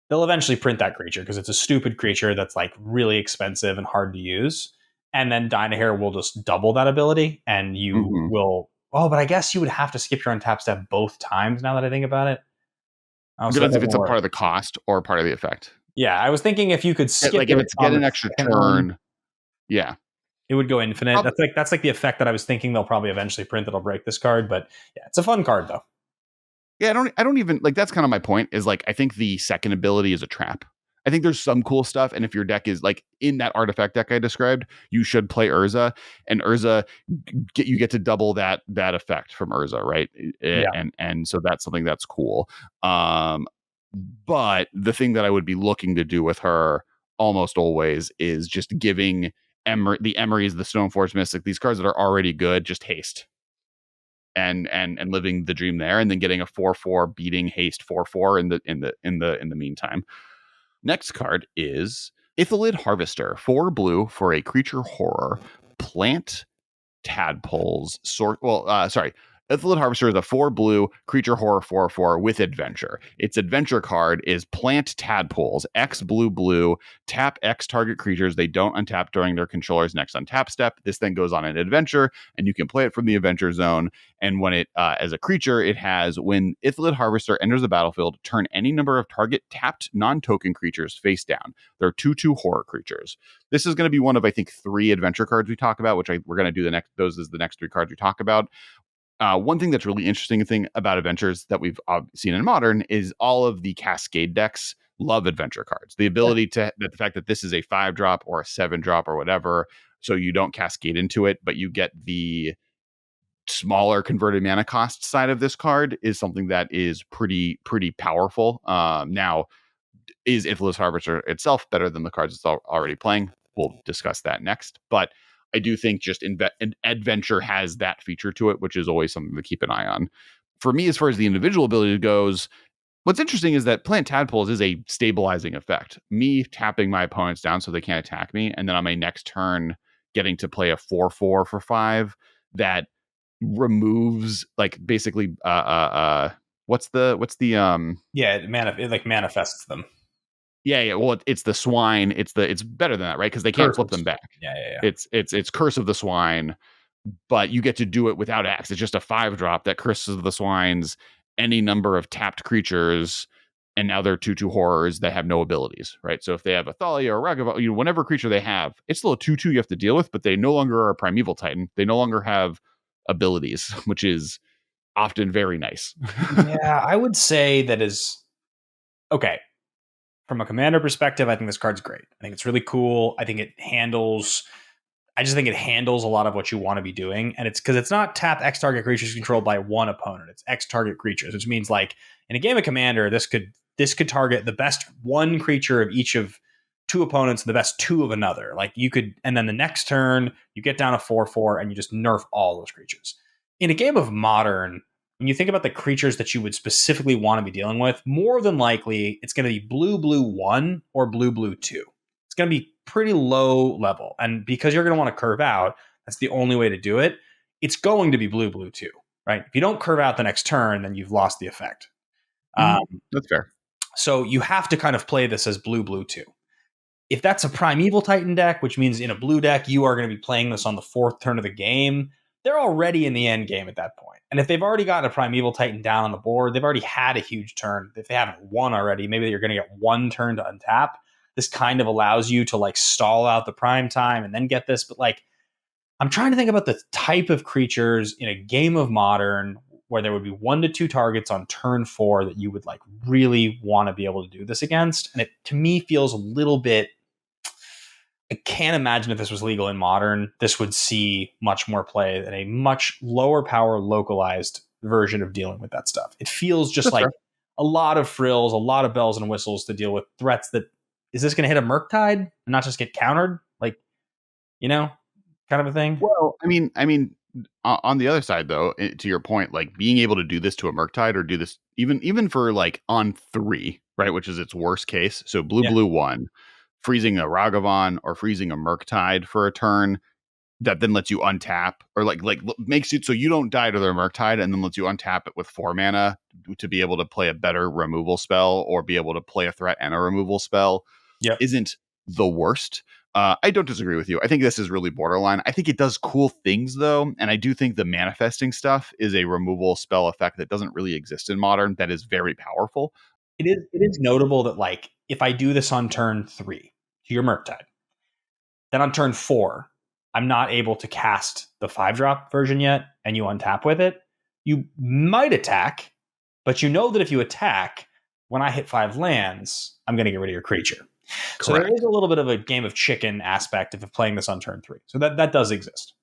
They'll eventually print that creature because it's a stupid creature that's like really expensive and hard to use. And then Dynahair will just double that ability, and you Mhm. will. Oh, but I guess you would have to skip your untap step both times now that I think about it. Oh, so that Depends if doesn't it's a work. part of the cost or part of the effect. Yeah, I was thinking if you could skip Like if it it's on get the an extra second one, turn, yeah. it would go infinite. Prob- That's like the effect that I was thinking they'll probably eventually print that'll break this card. But yeah, it's a fun card though. Yeah, I don't even like that's kind of my point is like I think the second ability is a trap. I think there's some cool stuff, and if your deck is like in that artifact deck I described, you should play Urza, and Urza you get to double that effect from Urza, right? Yeah, And so that's something that's cool. Um, but the thing that I would be looking to do with her almost always is just giving the Emeries, the Stoneforge Mystic, these cards that are already good, just haste and living the dream there, and then getting a 4/4 beating haste 4/4 in the meantime. Next card is Ithalid Harvester, 4 blue for a creature horror. Plant tadpoles. Ithalid Harvester is a 4 blue creature horror 4/4 with adventure. Its adventure card is Plant Tadpoles, X blue, tap X target creatures they don't untap during their controller's next untap step. This then goes on an adventure, and you can play it from the adventure zone. And when it, as a creature, it has when Ithalid Harvester enters the battlefield, turn any number of target tapped non-token creatures face down. They're 2/2 horror creatures. This is going to be one of, I think, 3 adventure cards we talk about, which we're going to do those is the next 3 cards we talk about. One thing that's really interesting thing about adventures that we've seen in modern is all of the Cascade decks love adventure cards. The ability the fact that this is a 5-drop or a 7-drop or whatever, so you don't cascade into it, but you get the smaller converted mana cost side of this card is something that is pretty powerful. Now, is Ithalus Harvester itself better than the cards it's already playing? We'll discuss that next. But I do think just adventure has that feature to it, which is always something to keep an eye on. For me, as far as the individual ability goes, what's interesting is that Plant Tadpoles is a stabilizing effect. Me tapping my opponents down so they can't attack me, and then on my next turn, getting to play a 4/4 for 5 that removes like basically what's the yeah, it like manifests them. yeah. Well, it's the swine. It's better than that, right? Because they can't flip them Curses. back. Yeah. It's Curse of the Swine, but you get to do it without X. It's just a 5-drop that curses the swines any number of tapped creatures, and now they're 2/2 horrors that have no abilities, right? So if they have a Thalia or Ragavan, whatever creature they have, it's still a 2/2 you have to deal with, but they no longer are a Primeval Titan. They no longer have abilities, which is often very nice. Yeah, I would say that is okay. From a commander perspective, I think this card's great. I think it's really cool. I just think it handles a lot of what you want to be doing. And it's because it's not tap X target creatures controlled by one opponent. It's X target creatures, which means like in a game of commander, this could target the best one creature of each of 2 opponents and the best 2 of another. Like you could, and then the next turn, you get down a 4/4 and you just nerf all those creatures. In a game of modern, when you think about the creatures that you would specifically want to be dealing with, more than likely it's going to be blue 1 or blue 2. It's going to be pretty low level. And because you're going to want to curve out, that's the only way to do it. It's going to be blue 2, right? If you don't curve out the next turn, then you've lost the effect. Mhm. That's fair. So you have to kind of play this as blue 2. If that's a Primeval Titan deck, which means in a blue deck, you are going to be playing this on the 4th turn of the game, they're already in the end game at that point. And if they've already gotten a Primeval Titan down on the board, they've already had a huge turn. If they haven't won already, maybe you're going to get 1 turn to untap. This kind of allows you to like stall out the prime time and then get this. But like, I'm trying to think about the type of creatures in a game of modern where there would be 1 to 2 targets on turn 4 that you would like really want to be able to do this against. And it to me feels a little bit. I can't imagine if this was legal in modern, this would see much more play than a much lower power localized version of dealing with that stuff. It feels just That's like fair. a lot of frills, a lot of bells and whistles to deal with threats that is this going to hit a Murktide and not just get countered? Like, kind of a thing. Well, I mean, On the other side, though, to your point, like being able to do this to a Murktide or do this even for like on 3, right, which is its worst case. So blue Yeah. blue 1, freezing a Ragavan or freezing a Murktide for a turn that then lets you untap or like makes it so you don't die to their Murktide and then lets you untap it with 4 mana to be able to play a better removal spell or be able to play a threat and a removal spell Yep. isn't the worst. I don't disagree with you. I think this is really borderline. I think it does cool things though, and I do think the manifesting stuff is a removal spell effect that doesn't really exist in Modern that is very powerful. It is notable that like if I do this on turn 3 to your Murktide, then on turn 4, I'm not able to cast the 5-drop version yet, and you untap with it. You might attack, but you know that if you attack, when I hit 5 lands, I'm going to get rid of your creature. So there Correct. is a little bit of a game of chicken aspect of playing this on turn 3. So that does exist.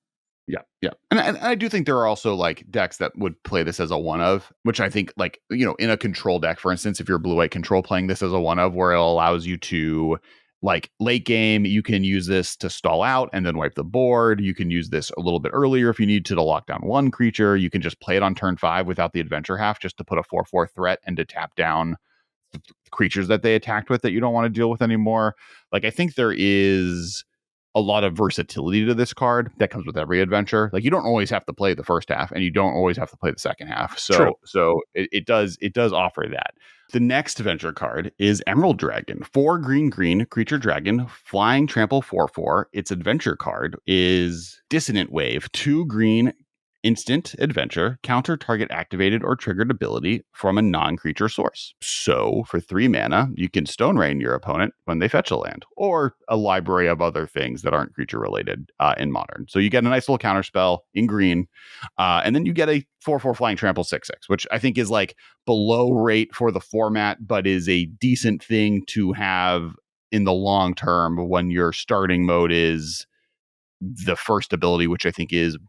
Yeah. And I do think there are also like decks that would play this as a one of, which I think like, in a control deck, for instance, if you're blue white control playing this as a one of, where it allows you to like late game, you can use this to stall out and then wipe the board. You can use this a little bit earlier if you need to lock down one creature. You can just play it on turn 5 without the adventure half just to put a 4/4 threat and to tap down creatures that they attacked with that you don't want to deal with anymore. Like, I think there is a lot of versatility to this card that comes with every adventure. Like, you don't always have to play the first half and you don't always have to play the second half. True. So it does offer that. The next adventure card is Emerald Dragon. 4 green creature dragon, flying trample 4/4. Its adventure card is Dissonant Wave. 2 green instant adventure, counter target activated or triggered ability from a non-creature source. So for 3 mana, you can Stone Rain your opponent when they fetch a land, or a library of other things that aren't creature related in Modern. So you get a nice little counter spell in green, and then you get a 4/4 flying trample 6/6, which I think is like below rate for the format, but is a decent thing to have in the long term when your starting mode is the first ability, which I think is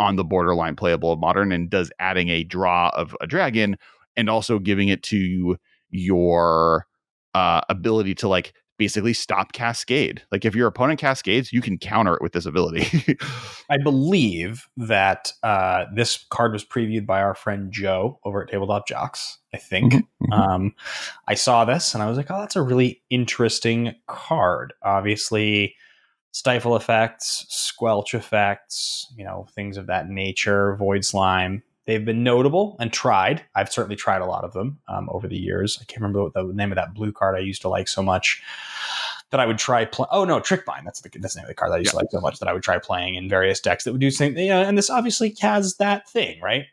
on the borderline playable of Modern, and does adding a draw of a dragon and also giving it to your ability to like basically stop Cascade. Like, if your opponent cascades, you can counter it with this ability. I believe that this card was previewed by our friend Joe over at Tabletop Jocks, I think. I saw this and I was like, oh, that's a really interesting card. Obviously, stifle effects, squelch effects, things of that nature, void slime. They've been notable and tried. I've certainly tried a lot of them over the years. I can't remember what the name of that blue card I used to like so much that I would try Oh no, Trickbind. That's the name of the card that I used to like so much that I would try playing in various decks that would do the same thing. And this obviously has that thing, right?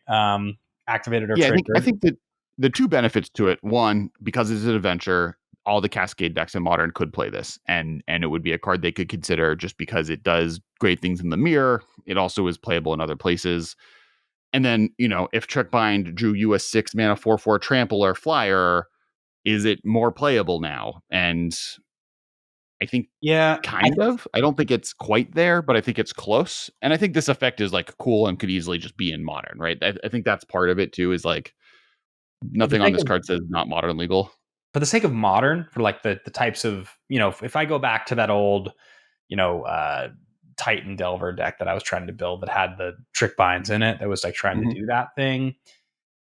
Activated or triggered. I think that the two benefits to it: one, because it's an adventure, all the Cascade decks in Modern could play this, and it would be a card they could consider just because it does great things in the mirror. It also is playable in other places. And then, if Trickbind drew you a 6 mana 4/4 trample or flyer, is it more playable now? And I think Yeah, kind of. I don't think it's quite there, but I think it's close. And I think this effect is like cool and could easily just be in Modern, right? I think that's part of it too, is like for the nothing on sake this of card says not Modern legal. for the sake of Modern, for like the types of if I go back to that old Titan Delver deck that I was trying to build that had the trick binds in it, that was like trying to do that thing.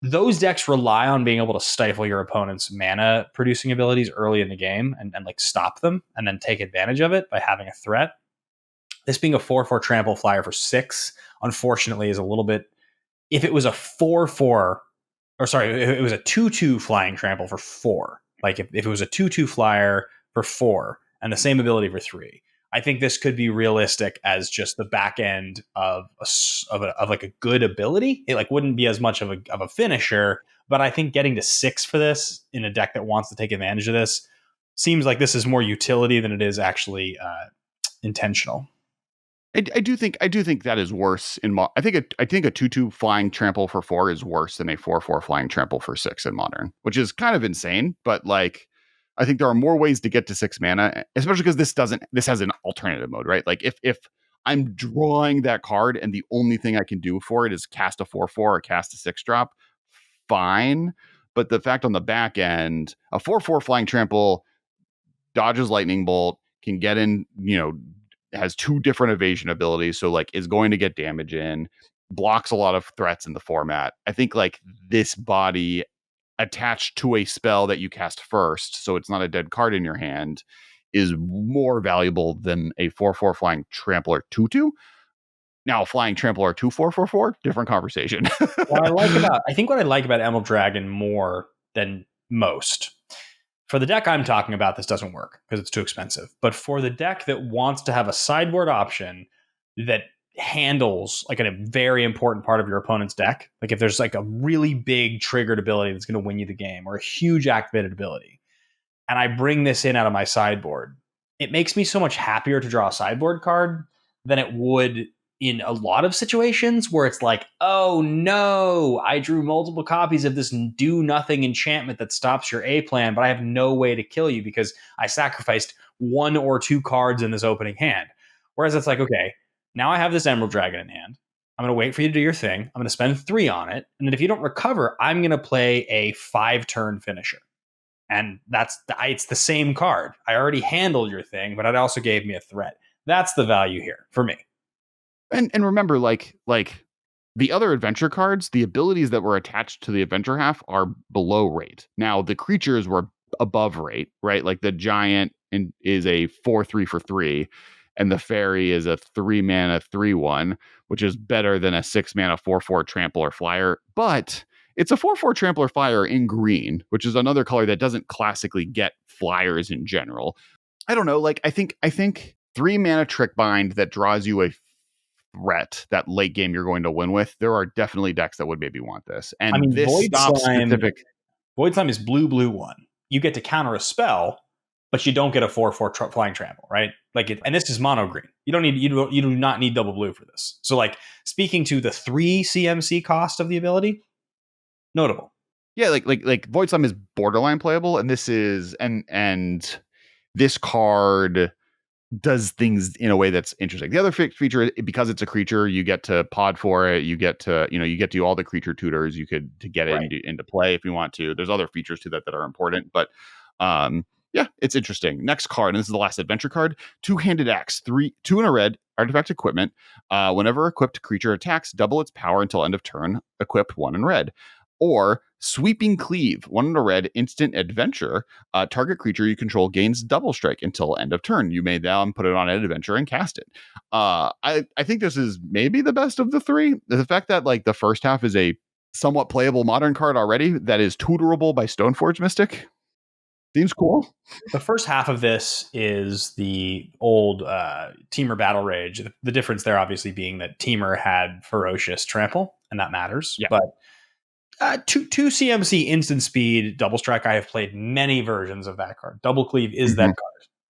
Those decks rely on being able to stifle your opponent's mana producing abilities early in the game and like stop them and then take advantage of it by having a threat. This being a 4/4 trample flyer for 6, unfortunately, is a little bit. If it was a 4/4, or sorry, if it was a 2/2 flying trample for 4, like if it was a 2/2 flyer for 4 and the same ability for 3, I think this could be realistic as just the back end of like a good ability. It like wouldn't be as much of a finisher, but I think getting to 6 for this in a deck that wants to take advantage of this seems like this is more utility than it is actually intentional. I do think that is worse I think a 2/2 flying trample for 4 is worse than a 4/4 flying trample for 6 in Modern, which is kind of insane, but like I think there are more ways to get to 6 mana, especially because this has an alternative mode, right? Like if I'm drawing that card and the only thing I can do for it is cast a 4/4 or cast a 6-drop, fine. But the fact on the back end, a 4/4 flying trample dodges lightning bolt, can get in, has 2 different evasion abilities, so like is going to get damage in, blocks a lot of threats in the format. I think like this body attached to a spell that you cast first, so it's not a dead card in your hand, is more valuable than a 4/4 flying trampler 2/2. Now, flying trampler 2/4/4/4, different conversation. I think what I like about Emerald Dragon more than most, for the deck I'm talking about, this doesn't work because it's too expensive. But for the deck that wants to have a sideboard option that handles like a very important part of your opponent's deck, like if there's like a really big triggered ability that's going to win you the game or a huge activated ability, and I bring this in out of my sideboard, it makes me so much happier to draw a sideboard card than it would in a lot of situations where it's like, oh no, I drew multiple copies of this do nothing enchantment that stops your A plan, but I have no way to kill you because I sacrificed 1 or 2 cards in this opening hand. Whereas it's like, okay, now I have this Emerald Dragon in hand. I'm going to wait for you to do your thing. I'm going to spend 3 on it. And then if you don't recover, I'm going to play a 5-turn finisher. And it's the same card. I already handled your thing, but it also gave me a threat. That's the value here for me. And remember, like the other adventure cards, the abilities that were attached to the adventure half are below rate. Now the creatures were above rate, right? Like the giant is a 4/3 for 3, and the fairy is a 3 mana 3/1, which is better than a 6 mana 4/4 trampler flyer. But it's a 4/4 trampler flyer in green, which is another color that doesn't classically get flyers in general. I don't know. Like I think 3 mana trick bind that draws you a threat that late game you're going to win with. There are definitely decks that would maybe want this. And I mean, this Void Slime is blue 1. You get to counter a spell, but you don't get a 4/4 flying trample, right? And this is mono green. You do not need double blue for this. So like speaking to the 3 CMC cost of the ability, notable. Yeah, like Void Slime is borderline playable, and this is and this card does things in a way that's interesting. The other feature, because it's a creature, you get to pod for it. You get to do all the creature tutors. You could to get it into play if you want to. There's other features to that are important, but yeah, it's interesting. Next card, and this is the last adventure card: Two-Handed Axe, 2 in a red, artifact equipment. Whenever equipped creature attacks, double its power until end of turn. Equip 1 in red. Or Sweeping Cleave, 1 in a red, instant adventure. Target creature you control gains double strike until end of turn. You may then put it on an adventure and cast it. I think this is maybe the best of the 3. The fact that like the first half is a somewhat playable modern card already that is tutorable by Stoneforge Mystic seems cool. The first half of this is the old Teamer Battle Rage. The difference there obviously being that Teamer had Ferocious Trample, and that matters. Yeah. But 2 CMC instant speed double strike. I have played many versions of that card. Double Cleave is that card.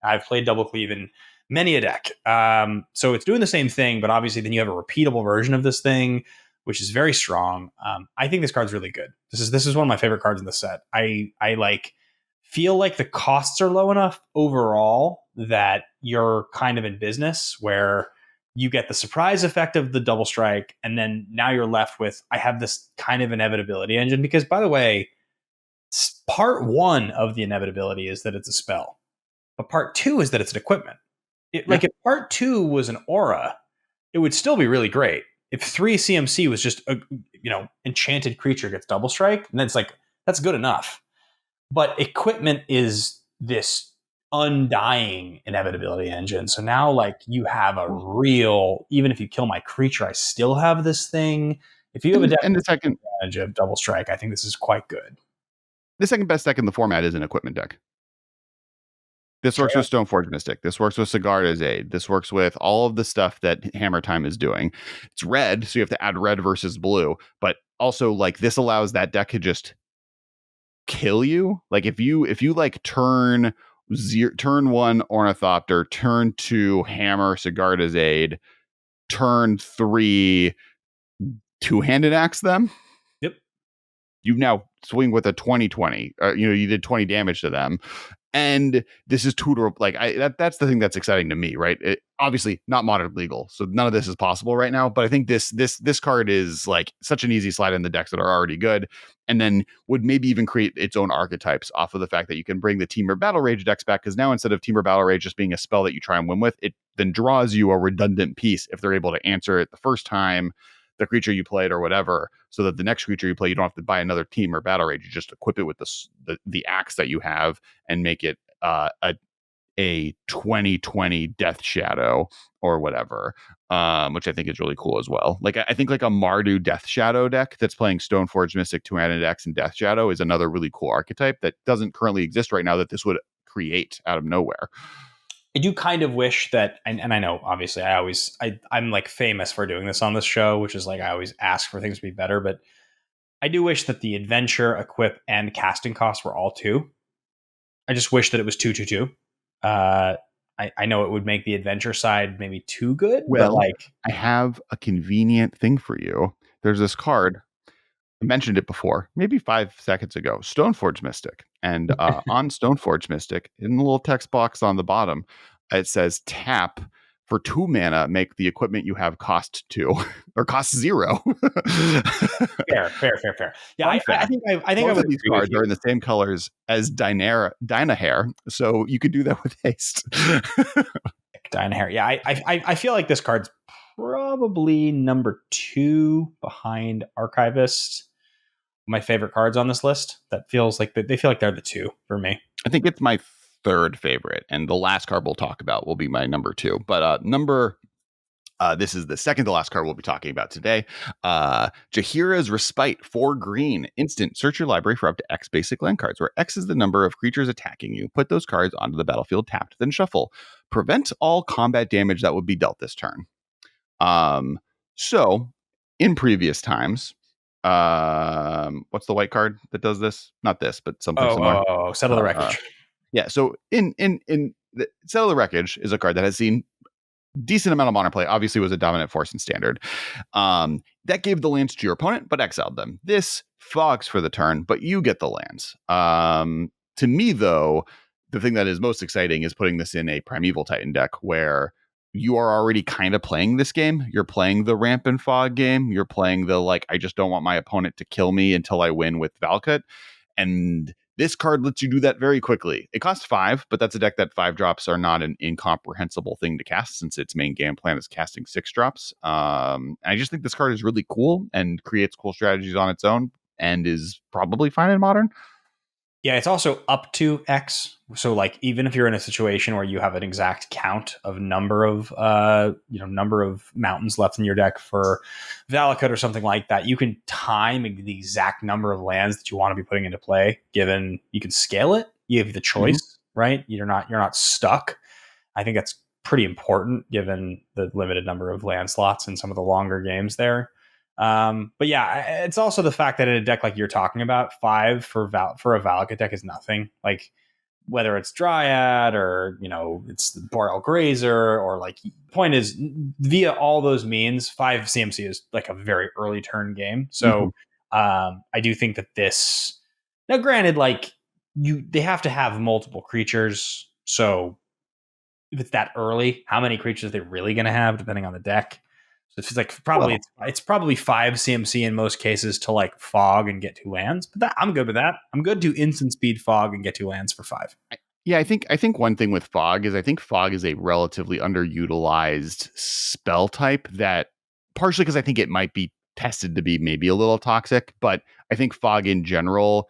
I've played Double Cleave in many a deck. So it's doing the same thing, but obviously then you have a repeatable version of this thing, which is very strong. I think this card's really good. This is one of my favorite cards in the set. I feel like the costs are low enough overall that you're kind of in business where you get the surprise effect of the double strike, and then now you're left with, I have this kind of inevitability engine, because by the way, part 1 of the inevitability is that it's a spell, but part 2 is that it's an equipment. Like if part 2 was an aura, it would still be really great. If 3 CMC was just a enchanted creature gets double strike, and then it's like, that's good enough. But equipment is this undying inevitability engine. So now like you have a real, even if you kill my creature, I still have this thing. If you have a deck and the second advantage of double strike, I think this is quite good. The second best deck in the format is an equipment deck. This works with Stoneforge Mystic. This works with Sigarda's Aid. This works with all of the stuff that Hammer Time is doing. It's red, so you have to add red versus blue. But also, like, this allows that deck to just kill you. Like, if you like turn 1 Ornithopter, turn 2 Hammer Sigarda's Aid, turn 3 Two-Handed Axe them. Yep. You now swing with a 20/20. You did 20 damage to them. And this is tutorable. Like that's the thing that's exciting to me, right? Obviously not modern legal, so none of this is possible right now. But I think this card is like such an easy slide in the decks that are already good, and then would maybe even create its own archetypes off of the fact that you can bring the Temur Battle Rage decks back. Because now instead of Temur Battle Rage just being a spell that you try and win with, it then draws you a redundant piece if they're able to answer it the first time the creature you played or whatever, so that the next creature you play, you don't have to buy another Temur Battle Rage. You just equip it with the axe that you have and make it a 2020 Death Shadow or whatever, which I think is really cool as well. Like I think like a Mardu Death Shadow deck that's playing Stoneforge Mystic, Two-Handed X, and Death Shadow is another really cool archetype that doesn't currently exist right now that this would create out of nowhere. I do kind of wish that, and I know obviously I'm like famous for doing this on this show, which is like I always ask for things to be better, but I do wish that the adventure, equip, and casting costs were all 2. I just wish that it was 2 2 2. I know it would make the adventure side maybe too good, Well, but like I have a convenient thing for you. There's this card. I mentioned it before, maybe 5 seconds ago. Stoneforge Mystic, and on Stoneforge Mystic, in the little text box on the bottom, it says tap for 2 mana. Make the equipment you have cost 2 or cost 0. fair. Yeah, I think I Both would of these agree with cards you. are in the same colors as Dynahair, so you could do that with haste. Dynahair. Yeah, I feel like this card's probably number 2 behind Archivist. My favorite cards on this list. That feels like they feel like they're the 2 for me. I think it's my third favorite, and the last card we'll talk about will be my number 2. But this is the second to last card we'll be talking about today. Jaheira's Respite, 4 green, instant. Search your library for up to X basic land cards, where X is the number of creatures attacking you. Put those cards onto the battlefield tapped, then shuffle. Prevent all combat damage that would be dealt this turn. So in previous times, what's the white card that does this? Not this, but something similar. Settle the Wreckage. Yeah. So in Settle the Wreckage is a card that has seen decent amount of modern play. Obviously was a dominant force in standard. That gave the lands to your opponent, but exiled them. This fogs for the turn, but you get the lands. To me, though, the thing that is most exciting is putting this in a Primeval Titan deck where you are already kind of playing this game. You're playing the ramp and fog game. You're playing the like, I just don't want my opponent to kill me until I win with Valakut. And this card lets you do that very quickly. It costs 5, but that's a deck that 5 drops are not an incomprehensible thing to cast since its main game plan is casting 6 drops. And I just think this card is really cool and creates cool strategies on its own and is probably fine in Modern. Yeah, it's also up to X. So like even if you're in a situation where you have an exact count of number of mountains left in your deck for Valakut or something like that, you can time the exact number of lands that you want to be putting into play, given you can scale it. You have the choice, right? You're not stuck. I think that's pretty important given the limited number of land slots in some of the longer games there. But yeah, it's also the fact that in a deck like you're talking about, 5 for a Valakut deck is nothing. Like whether it's Dryad or it's the Boreal Grazer or like the point is via all those means, 5 CMC is like a very early turn game. So I do think that this now, granted, like they have to have multiple creatures. So if it's that early, how many creatures are they really going to have depending on the deck? So it's like it's probably 5 CMC in most cases to like fog and get 2 lands. But I'm good with that. I'm good to instant speed fog and get 2 lands for 5. Yeah, I think one thing with fog is I think fog is a relatively underutilized spell type that partially because I think it might be tested to be maybe a little toxic, but I think fog in general,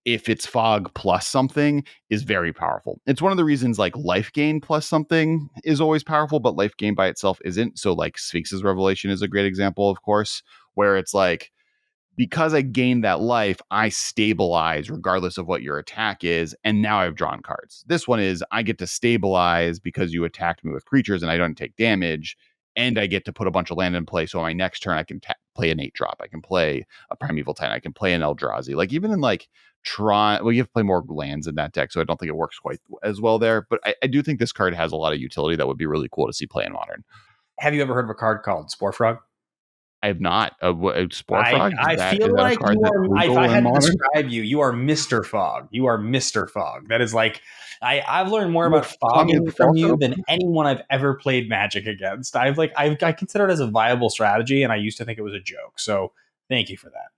if it's fog plus something, is very powerful. It's one of the reasons like life gain plus something is always powerful, but life gain by itself isn't. So like Sphinx's Revelation is a great example, of course, where it's like, because I gained that life, I stabilize regardless of what your attack is. And now I've drawn cards. This one is I get to stabilize because you attacked me with creatures and I don't take damage. And I get to put a bunch of land in play. So on my next turn, I can play an 8-drop. I can play a Primeval Titan. I can play an Eldrazi. Like even in like Tron, well, you have to play more lands in that deck. So I don't think it works quite as well there. But I do think this card has a lot of utility that would be really cool to see play in Modern. Have you ever heard of a card called Spore Frog? I have not. Spore I Frog? I Is feel that a like card you that's are. If legal I in had to Modern? describe you, you are Mister Fog. You are Mister Fog. That is like I've learned more Well, about Fog is fogging from you also than anyone I've ever played Magic against. I consider it as a viable strategy, and I used to think it was a joke. So thank you for that.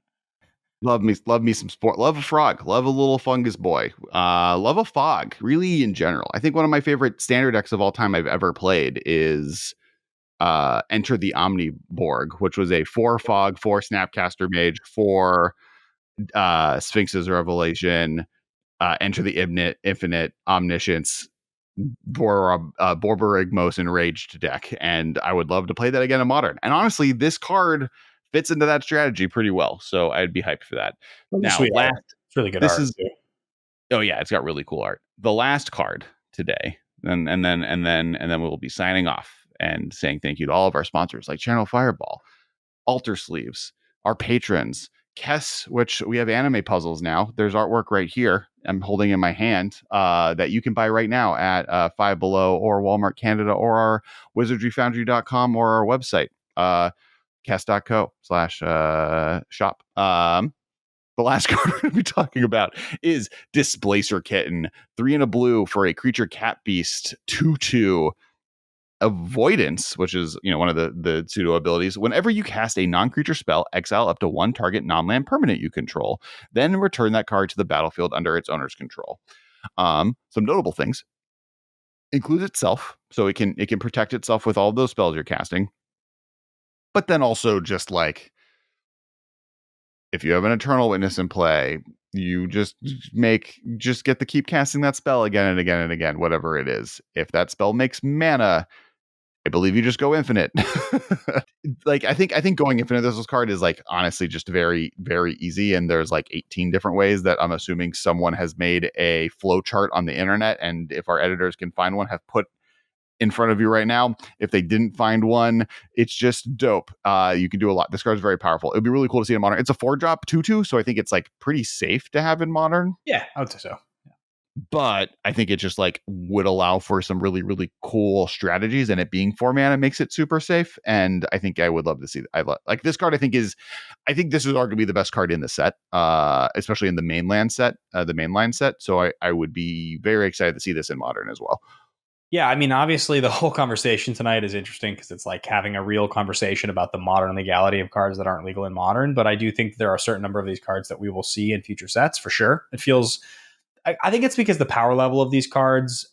love me some sport. Love a frog. Love a little fungus boy. Love a fog. Really, in general, I think one of my favorite standard decks of all time I've ever played is Enter the Omniborg, which was a 4 fog, 4 Snapcaster Mage, 4 Sphinx's Revelation, Enter the Infinite Omniscience, Borborygmos Enraged deck, and I would love to play that again in Modern. And honestly, this card fits into that strategy pretty well, so I'd be hyped for that. Now, Sweet art. It's really good this art is too. oh yeah, it's got really cool art. The last card today, and then we'll be signing off and saying thank you to all of our sponsors like Channel Fireball, Alter Sleeves, our patrons, Kess, which we have anime puzzles now. There's artwork right here. I'm holding in my hand that you can buy right now at Five Below or Walmart Canada or our wizardryfoundry.com or our website, kess.co/shop. The last card we're going to be talking about is Displacer Kitten, 3 and a blue for a creature cat beast, 2/2. Avoidance, which is one of the pseudo abilities. Whenever you cast a non-creature spell, exile up to one target non-land permanent you control, then return that card to the battlefield under its owner's control. Some notable things includes itself, so it can protect itself with all those spells you're casting. But then also just like if you have an Eternal Witness in play, you just get to keep casting that spell again and again and again, whatever it is. If that spell makes mana, I believe you just go infinite. Like I think going infinite this card is like honestly just very, very easy. And there's like 18 different ways that I'm assuming someone has made a flow chart on the internet. And if our editors can find one, have put in front of you right now. If they didn't find one, it's just dope. You can do a lot. This card is very powerful. It'd be really cool to see in Modern. It's a 4-drop 2/2, so I think it's like pretty safe to have in Modern. Yeah, I would say so. But I think it just like would allow for some really, really cool strategies, and it being 4 mana makes it super safe. And I think I would love to see that. Like this card. I think this is arguably the best card in the set, especially in the mainland set, the mainline set. So I would be very excited to see this in Modern as well. Yeah, I mean, obviously, the whole conversation tonight is interesting because it's like having a real conversation about the modern legality of cards that aren't legal in Modern. But I do think there are a certain number of these cards that we will see in future sets for sure. It feels, I think it's because the power level of these cards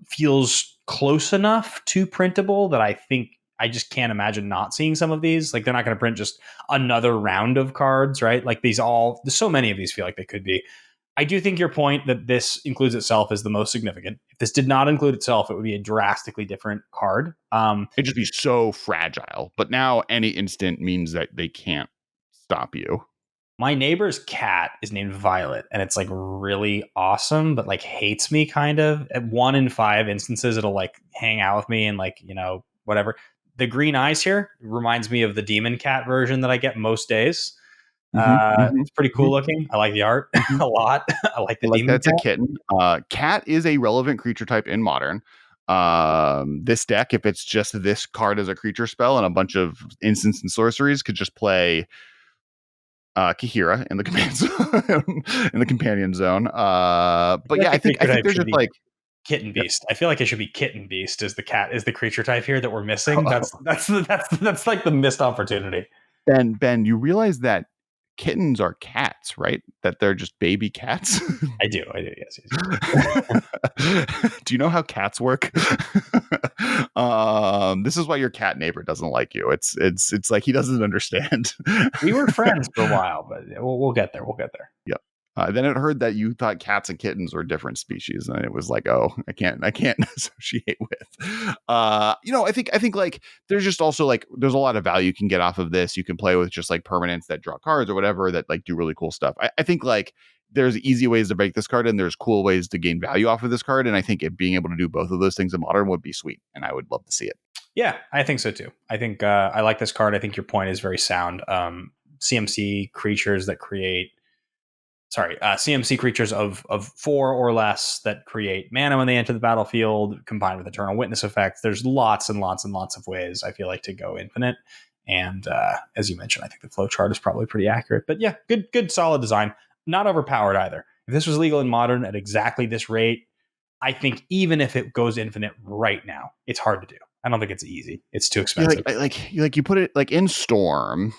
feels close enough to printable that I think I just can't imagine not seeing some of these. Like they're not going to print just another round of cards, right? Like there's so many of these feel like they could be. I do think your point that this includes itself is the most significant. If this did not include itself, it would be a drastically different card. It'd just be so fragile. But now any instant means that they can't stop you. My neighbor's cat is named Violet, and it's like really awesome, but like hates me kind of. At 1 in 5 instances, it'll like hang out with me and like, whatever. The green eyes here reminds me of the demon cat version that I get most days. It's pretty cool looking. I like the art a lot. I like the demon that's cat. A kitten. Cat is a relevant creature type in Modern. This deck, if it's just this card as a creature spell and a bunch of instants and sorceries, could just play Kahira in the companion zone. But yeah, I think there's just like Kitten Beast. I feel like it should be Kitten Beast as the cat is the creature type here that we're missing. That's like the missed opportunity. Ben, you realize that kittens are cats, right? That they're just baby cats. I do. Yes. Do you know how cats work? This is why your cat neighbor doesn't like you. It's like he doesn't understand. We were friends for a while, but we'll get there. Yep. Then it heard that you thought cats and kittens were different species, and it was like, oh, I can't associate with. I think like there's just also like there's a lot of value you can get off of this. You can play with just like permanents that draw cards or whatever that like do really cool stuff. I think like there's easy ways to break this card, and there's cool ways to gain value off of this card. And I think being able to do both of those things in Modern would be sweet, and I would love to see it. Yeah, I think so too. I think I like this card. I think your point is very sound. CMC creatures that create. CMC creatures of 4 or less that create mana when they enter the battlefield, combined with Eternal Witness effects. There's lots and lots and lots of ways I feel like to go infinite, And as you mentioned, I think the flowchart is probably pretty accurate. But yeah, good, solid design. Not overpowered either. If this was legal in Modern at exactly this rate, I think even if it goes infinite right now, it's hard to do. I don't think it's easy. It's too expensive. Like you put it like in Storm.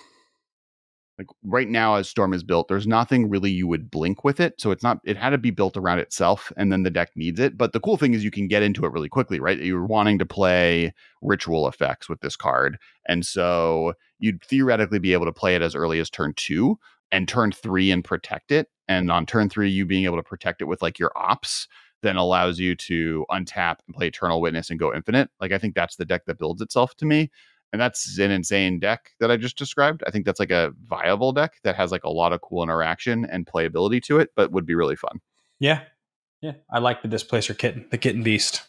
Like right now, as Storm is built, there's nothing really you would blink with it. So it had to be built around itself, and then the deck needs it. But the cool thing is you can get into it really quickly, right? You're wanting to play ritual effects with this card. And so you'd theoretically be able to play it as early as turn 2 and turn 3 and protect it. And on turn 3, you being able to protect it with like your ops then allows you to untap and play Eternal Witness and go infinite. Like I think that's the deck that builds itself to me. And that's an insane deck that I just described. I think that's like a viable deck that has like a lot of cool interaction and playability to it, but would be really fun. Yeah. I like the Displacer Kitten, the Kitten Beast.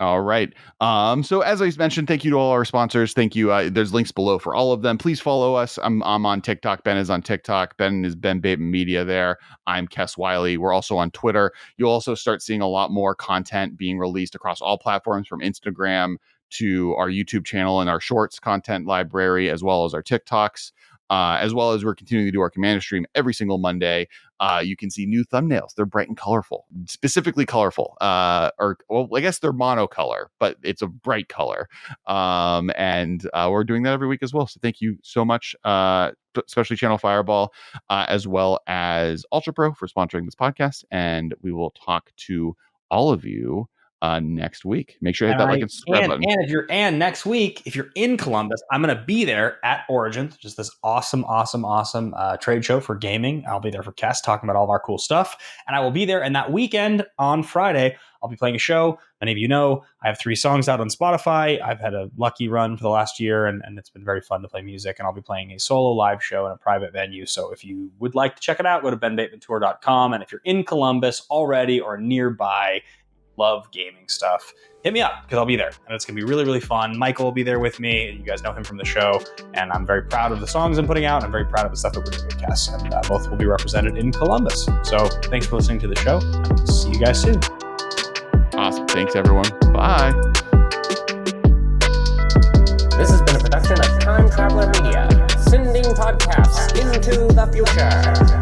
All right. So as I mentioned, thank you to all our sponsors. Thank you. There's links below for all of them. Please follow us. I'm on TikTok. Ben is on TikTok. Ben is Ben Bateman Media there. I'm Kess Wiley. We're also on Twitter. You'll also start seeing a lot more content being released across all platforms, from Instagram to our YouTube channel and our shorts content library, as well as our TikToks, as well as we're continuing to do our Commander stream every single Monday. You can see new thumbnails. They're bright and colorful, specifically colorful, I guess they're monocolor, but it's a bright color. And we're doing that every week as well. So thank you so much, especially Channel Fireball, as well as Ultra Pro for sponsoring this podcast. And we will talk to all of you next week. Make sure you hit that like and subscribe button. And next week, if you're in Columbus, I'm going to be there at Origins, which is this awesome trade show for gaming. I'll be there for Kess, talking about all of our cool stuff. And I will be there. And that weekend on Friday, I'll be playing a show. Many of you know I have 3 songs out on Spotify. I've had a lucky run for the last year, and it's been very fun to play music. And I'll be playing a solo live show in a private venue. So if you would like to check it out, go to benbatemantour.com. And if you're in Columbus already or nearby, love gaming stuff, hit me up, because I'll be there, and it's gonna be really, really fun. Michael will be there with me. You guys know him from the show, and I'm very proud of the songs I'm putting out. I'm very proud of the stuff that we're doing at Kess, and both will be represented in Columbus. So thanks for listening to the show. See you guys soon. Awesome. Thanks, everyone. Bye. This has been a production of Time Traveler Media, sending podcasts into the future.